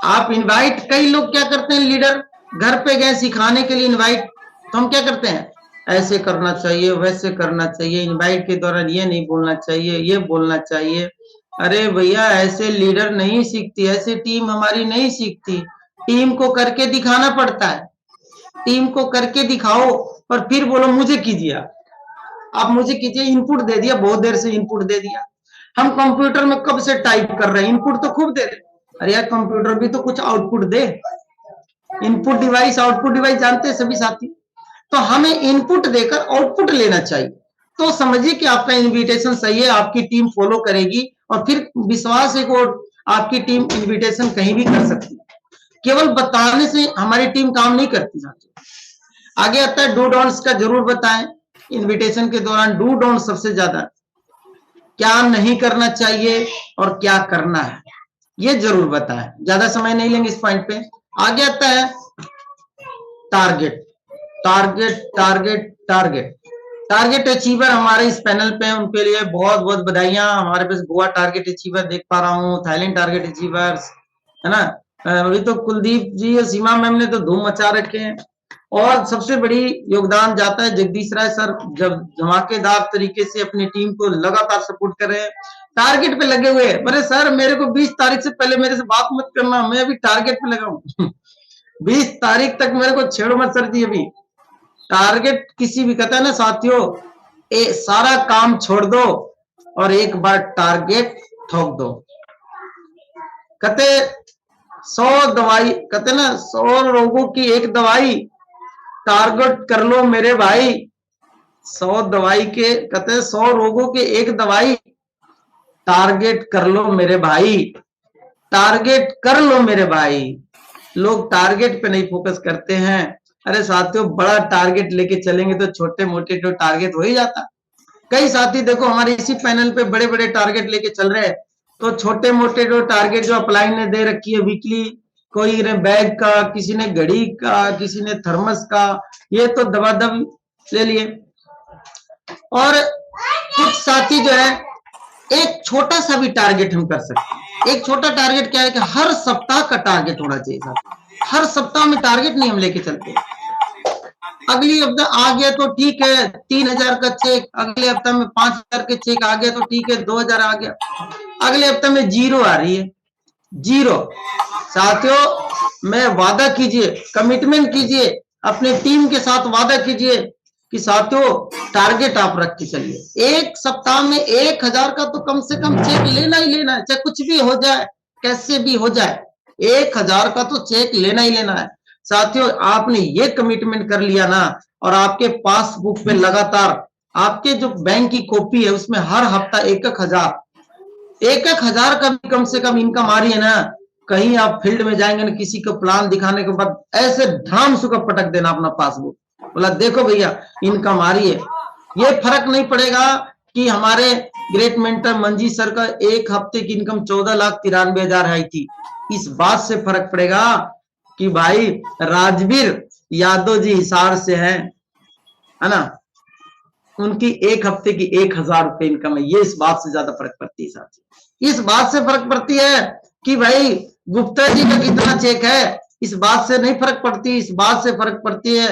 आप इनवाइट, कई लोग क्या करते हैं, लीडर घर पे गए सिखाने के लिए इनवाइट, तो हम क्या करते हैं, ऐसे करना चाहिए वैसे करना चाहिए, इनवाइट के दौरान ये नहीं बोलना चाहिए, ये बोलना चाहिए। अरे भैया ऐसे लीडर नहीं सीखती, ऐसे टीम हमारी नहीं सीखती। टीम को करके दिखाना पड़ता है, टीम को करके दिखाओ और फिर बोलो मुझे कीजिए। आप मुझे कीजिए, इनपुट दे दिया, बहुत देर से इनपुट दे दिया। हम कंप्यूटर में कब से टाइप कर रहे हैं, इनपुट तो खूब दे रहे। अरे यार कंप्यूटर भी तो कुछ आउटपुट दे। इनपुट डिवाइस आउटपुट डिवाइस जानते हैं सभी साथी। तो हमें इनपुट देकर आउटपुट लेना चाहिए। तो समझिए कि आपका इनविटेशन सही है, आपकी टीम फॉलो करेगी और फिर विश्वास है कि आपकी टीम इनविटेशन कहीं भी कर सकती है। केवल बताने से हमारी टीम काम नहीं करती साथी। आगे आता है डू डोंट्स का, जरूर बताएं इनविटेशन के दौरान। डू डोंट सबसे ज्यादा क्या नहीं करना चाहिए और क्या करना है, ये जरूर बताएं। ज्यादा समय नहीं लेंगे इस पॉइंट पे। आगे आता है target, target target target. Target achiever हमारे इस पैनल पे हैं, उनके लिए बहुत बहुत बधाइयां। हमारे पास गोवा टारगेट अचीवर देख पा रहा हूँ, थाईलैंड टारगेट अचीवर्स, है ना। अभी तो कुलदीप जी और सीमा मैम ने तो धूम मचा रखे हैं। और सबसे बड़ी योगदान जाता है जगदीश राय सर, जब धमाकेदार तरीके से अपनी टीम को लगातार सपोर्ट कर रहे हैं, टारगेट पे लगे हुए हैं। बोले सर मेरे को 20 तारीख से पहले मेरे से बात मत करना, मैं अभी टारगेट पे लगा हूँ 20 तारीख तक मेरे को छेड़ो मत सर जी। अभी टारगेट किसी भी, कहता है ना साथियों, सारा काम छोड़ दो और एक बार टारगेट ठोक दो। कहते 100 दवाई, कहते ना 100 रोगों की एक दवाई, टारगेट कर लो मेरे भाई, 100 दवाई के कहते हैं 100 रोगों के एक दवाई। टारगेट कर लो मेरे भाई, टारगेट कर लो मेरे भाई। लोग टारगेट पे नहीं फोकस करते हैं। अरे साथियों, बड़ा टारगेट लेके चलेंगे तो छोटे मोटे तो टारगेट हो ही जाता। कई साथी देखो हमारे इसी पैनल पे बड़े बड़े टारगेट लेके चल रहे हैं, तो छोटे मोटे जो टारगेट जो अपलाइन ने दे रखी है वीकली, कोई ने बैग का, किसी ने घड़ी का, किसी ने थर्मस का, ये तो दबादब ले लिए। और कुछ साथी जो है एक छोटा सा भी टारगेट हम कर सकते हैं। एक छोटा टारगेट क्या है कि हर सप्ताह का टारगेट होना चाहिए साथ। हर सप्ताह में टारगेट नहीं हम लेके चलते। अगली हफ्ता आ गया तो ठीक है, 3,000 का चेक, अगले हफ्ते में 5,000 के चेक आ गया तो ठीक है, 2,000 आ गया, अगले हफ्ते में जीरो आ रही है, जीरो। साथियों, मैं वादा कीजिए, कमिटमेंट कीजिए, अपने टीम के साथ वादा कीजिए कि साथियों टारगेट आप रख के चलिए। एक सप्ताह में 1,000 का तो कम से कम चेक लेना ही लेना है, चाहे कुछ भी हो जाए, कैसे भी हो जाए, 1,000 का तो चेक लेना ही लेना है। साथियों, आपने ये कमिटमेंट कर लिया ना, और आपके पासबुक पे लगातार आपके जो बैंक की कॉपी है उसमें हर हफ्ता 1,000 का भी कम से कम इनकम आ रही है ना, कहीं आप फील्ड में जाएंगे ना, किसी को प्लान दिखाने के बाद ऐसे ढाम से पटक देना अपना पासबुक, बोला देखो भैया इनकम आ रही है। ये फर्क नहीं पड़ेगा कि हमारे ग्रेट मेंटर मंजी सर का एक हफ्ते की इनकम 14,93,000 आई थी। इस बात से फर्क पड़ेगा कि भाई राजवीर यादव जी हिसार से है ना, उनकी एक हफ्ते की 1,000 रुपए इनकम है। ये इस बात से ज्यादा फर्क पड़ती है साहब। इस बात से फर्क पड़ती है कि भाई गुप्ता जी का कितना चेक है, इस बात से नहीं फर्क पड़ती। इस बात से फर्क पड़ती है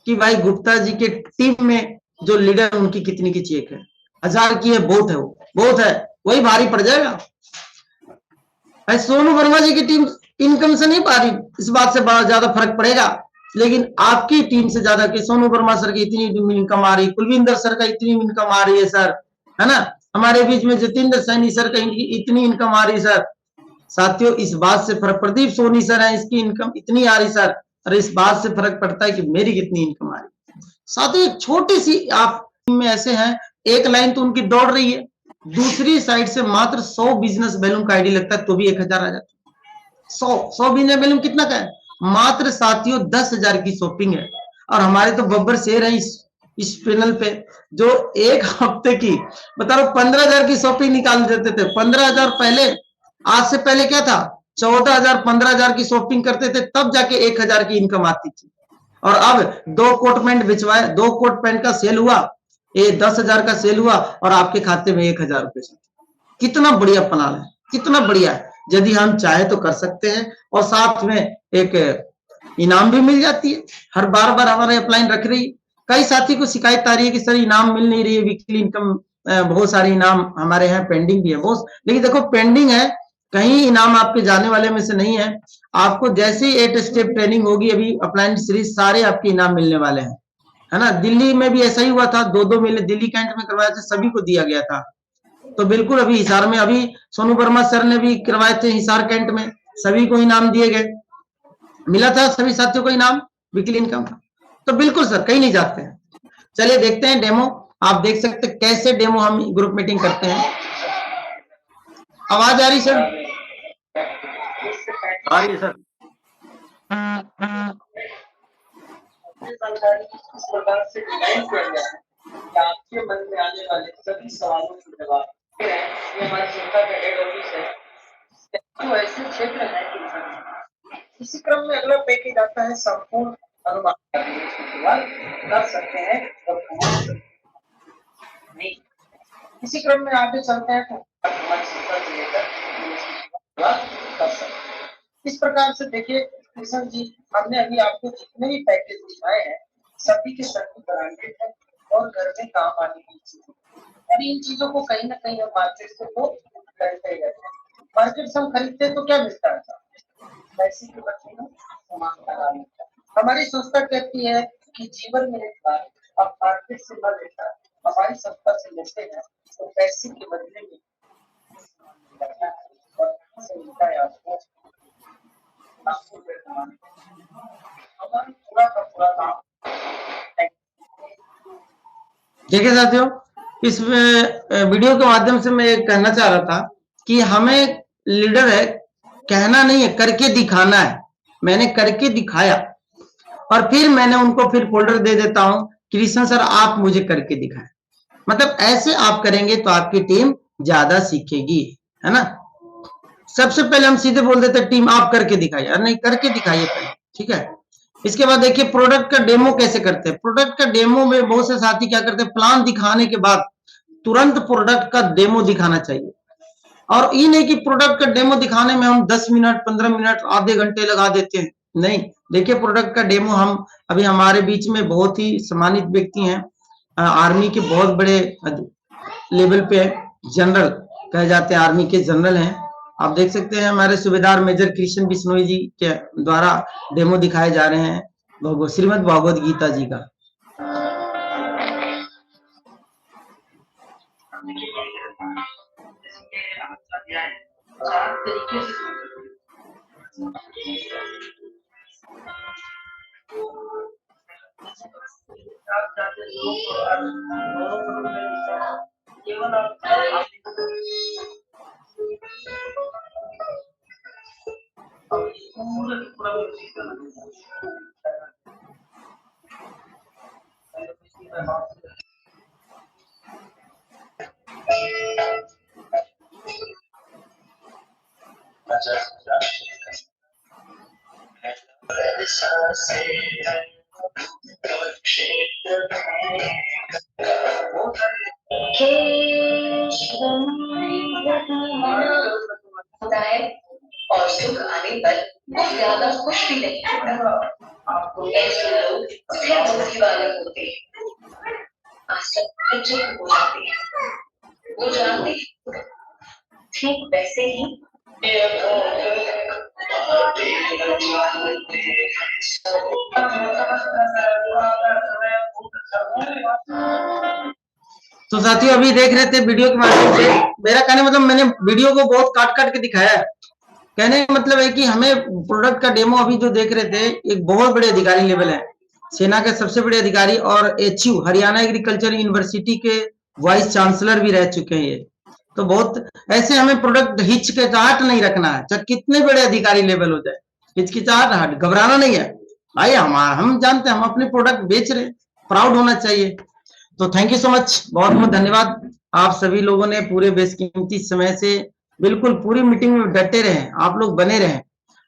कि भाई गुप्ता जी के टीम में जो लीडर उनकी कितनी की चेक है। 1,000 की है, बहुत है, वो बहुत है, वही भारी पड़ जाएगा। भाई सोनू वर्मा जी की टीम इनकम से नहीं पा रही, इस बात से बड़ा ज्यादा फर्क पड़ेगा। लेकिन आपकी टीम से ज्यादा कि सोनू वर्मा सर की इतनी इनकम आ रही, कुलविंदर सर का इतनी इनकम आ रही है सर, है ना, हमारे बीच में जतेंद्र सैनी सर का इतनी इनकम आ रही सर। साथियों, इस बात से फर्क, प्रदीप सोनी सर है, इसकी इनकम इतनी आ रही सर, और इस बात से फर्क पड़ता है कि मेरी कितनी इनकम आ रही। साथियों, एक छोटी सी आप में ऐसे हैं, एक लाइन तो उनकी दौड़ रही है, दूसरी साइड से मात्र 100 बिजनेस बैलून का आईडी लगता है तो भी 1,000 आ जाता है। 100 बिजनेस बैलून कितना का है? मात्र साथियों 10,000 की शॉपिंग है। और हमारे तो बब्बर शेर है इस पैनल पे, जो एक हफ्ते की बता रहा हूं 15,000 की शॉपिंग निकाल देते थे। 15,000 पहले, आज से पहले क्या था, 14,000 15,000 की शॉपिंग करते थे, तब जाके 1,000 की इनकम आती थी। और अब 2 कोट पैंट बिछवाए, 2 कोट पैंट का सेल हुआ, ये 10,000 का सेल हुआ और आपके खाते में 1,000 रुपए। कितना बढ़िया प्लान है, कितना बढ़िया है। यदि हम चाहे तो कर सकते हैं, और साथ में एक इनाम भी मिल जाती है। हर बार हमारे अपलाइन रख रही है। कई साथी को शिकायत आ रही है कि सर इनाम मिल नहीं रही है, वीकली इनकम, बहुत सारे इनाम हमारे यहाँ पेंडिंग भी है बहुत। लेकिन देखो पेंडिंग है, कहीं इनाम आपके जाने वाले में से नहीं है। आपको जैसे 8 स्टेप ट्रेनिंग होगी, अभी अपलाइन सीरीज सारे आपके इनाम मिलने वाले हैं, है ना। दिल्ली में भी ऐसा ही हुआ था, 2-2 मिले, दिल्ली कैंट में करवाए थे, सभी को दिया गया था। तो बिल्कुल अभी हिसार में, अभी सोनू वर्मा सर ने भी करवाए थे हिसार कैंट में, सभी को इनाम दिए गए, मिला था सभी साथियों को इनाम वीकली इनकम। तो बिल्कुल सर कहीं नहीं जाते हैं। चलिए देखते हैं डेमो, आप देख सकते हैं कैसे डेमो हम ग्रुप मीटिंग करते हैं। आवाज आ रही सर? आ रही है सर। जानकारी इस प्रकार से डिजाइन किया गया है कि आपके मन में आने वाले सभी सवालों के जवाब ये हमारी संस्था का हेड ऑफिस है। तो ऐसे क्षेत्र है कि इसी क्रम में अगला पैकेज आता है संपूर्ण अनुमान कर सकते हैं और नहीं। इसी क्रम में आगे चलते हैं तो हमारी संस्था से लेकर कर सकते हैं। इस प्रकार से देखिए किशन जी, हमने अभी आपको जितने भी पैकेज दिखाए हैं सभी के सभी ब्रांडेड है और घर में काम आने की चीजें, और इन चीजों को कहीं ना कहीं हम मार्केट से तो खरीदते ही रहते हैं। मार्केट से हम खरीदते हैं तो क्या मिलता है, पैसे के बदले में सामान का दाम मिलता है। हमारी संस्था कहती है कि जीवन में एक बार आप मार्केट से न लेकर हमारी संस्था से लेते हैं तो पैसे के बदले में मिलता है, और कहाँ से मिलता है आपको हमारा। 嗯。 पूरा का पूरा काम। 嗯。 Thank you. देखिए साथियों, इस वीडियो के माध्यम से मैं एक कहना चाह रहा था कि हमें लीडर है कहना नहीं है, करके दिखाना है। मैंने करके दिखाया और फिर मैंने उनको फिर फोल्डर दे देता हूं, कृष्ण सर आप मुझे करके दिखाएं। मतलब ऐसे आप करेंगे तो आपकी टीम ज्यादा सीखेगी, है ना। सबसे पहले हम सीधे बोल देते टीम आप करके दिखाइए, अरे नहीं करके दिखाइए पहले, ठीक है। इसके बाद देखिए प्रोडक्ट का डेमो कैसे करते हैं। प्रोडक्ट का डेमो में बहुत से साथी क्या करते हैं, प्लान दिखाने के बाद तुरंत प्रोडक्ट का डेमो दिखाना चाहिए। और ये नहीं कि प्रोडक्ट का डेमो दिखाने में हम 10 मिनट 15 मिनट आधे घंटे लगा देते हैं, नहीं। देखिए प्रोडक्ट का डेमो हम अभी हमारे बीच में बहुत ही सम्मानित व्यक्ति हैं, आर्मी के बहुत बड़े लेवल पे जनरल कहे जाते हैं, आर्मी के जनरल हैं। आप देख सकते हैं हमारे सूबेदार मेजर कृष्ण बिश्नोई जी के द्वारा डेमो दिखाए जा रहे हैं श्रीमद् भागवत गीता जी का। होता है और सुख आने पर वो ज्यादा खुश भी नहीं होता। ऐसे लोग स्थिर बुद्धि वाले होते हैं, आसक्त चुप हो जाते हैं। वो जानते हैं ठीक वैसे ही तो साथियों अभी देख रहे थे वीडियो के माध्यम से, मेरा कहने मतलब मैंने वीडियो को बहुत काट काट के दिखाया है। कहने का मतलब है कि हमें प्रोडक्ट का डेमो अभी जो देख रहे थे, एक बहुत बड़े अधिकारी लेवल है, सेना के सबसे बड़े अधिकारी और एचयू हरियाणा एग्रीकल्चर यूनिवर्सिटी के वाइस चांसलर भी रह चुके हैं ये। तो बहुत ऐसे हमें प्रोडक्ट हिचकिचाहट नहीं रखना है, चाहे कितने बड़े अधिकारी लेवल हो जाए, हिचकिचाहट घबराना नहीं है भाई। हम जानते हैं हम अपने प्रोडक्ट बेच रहे हैं, प्राउड होना चाहिए। तो थैंक यू सो मच, बहुत बहुत धन्यवाद। आप सभी लोगों ने पूरे बेशकीमती समय से बिल्कुल पूरी मीटिंग में डटे रहे, आप लोग बने रहे।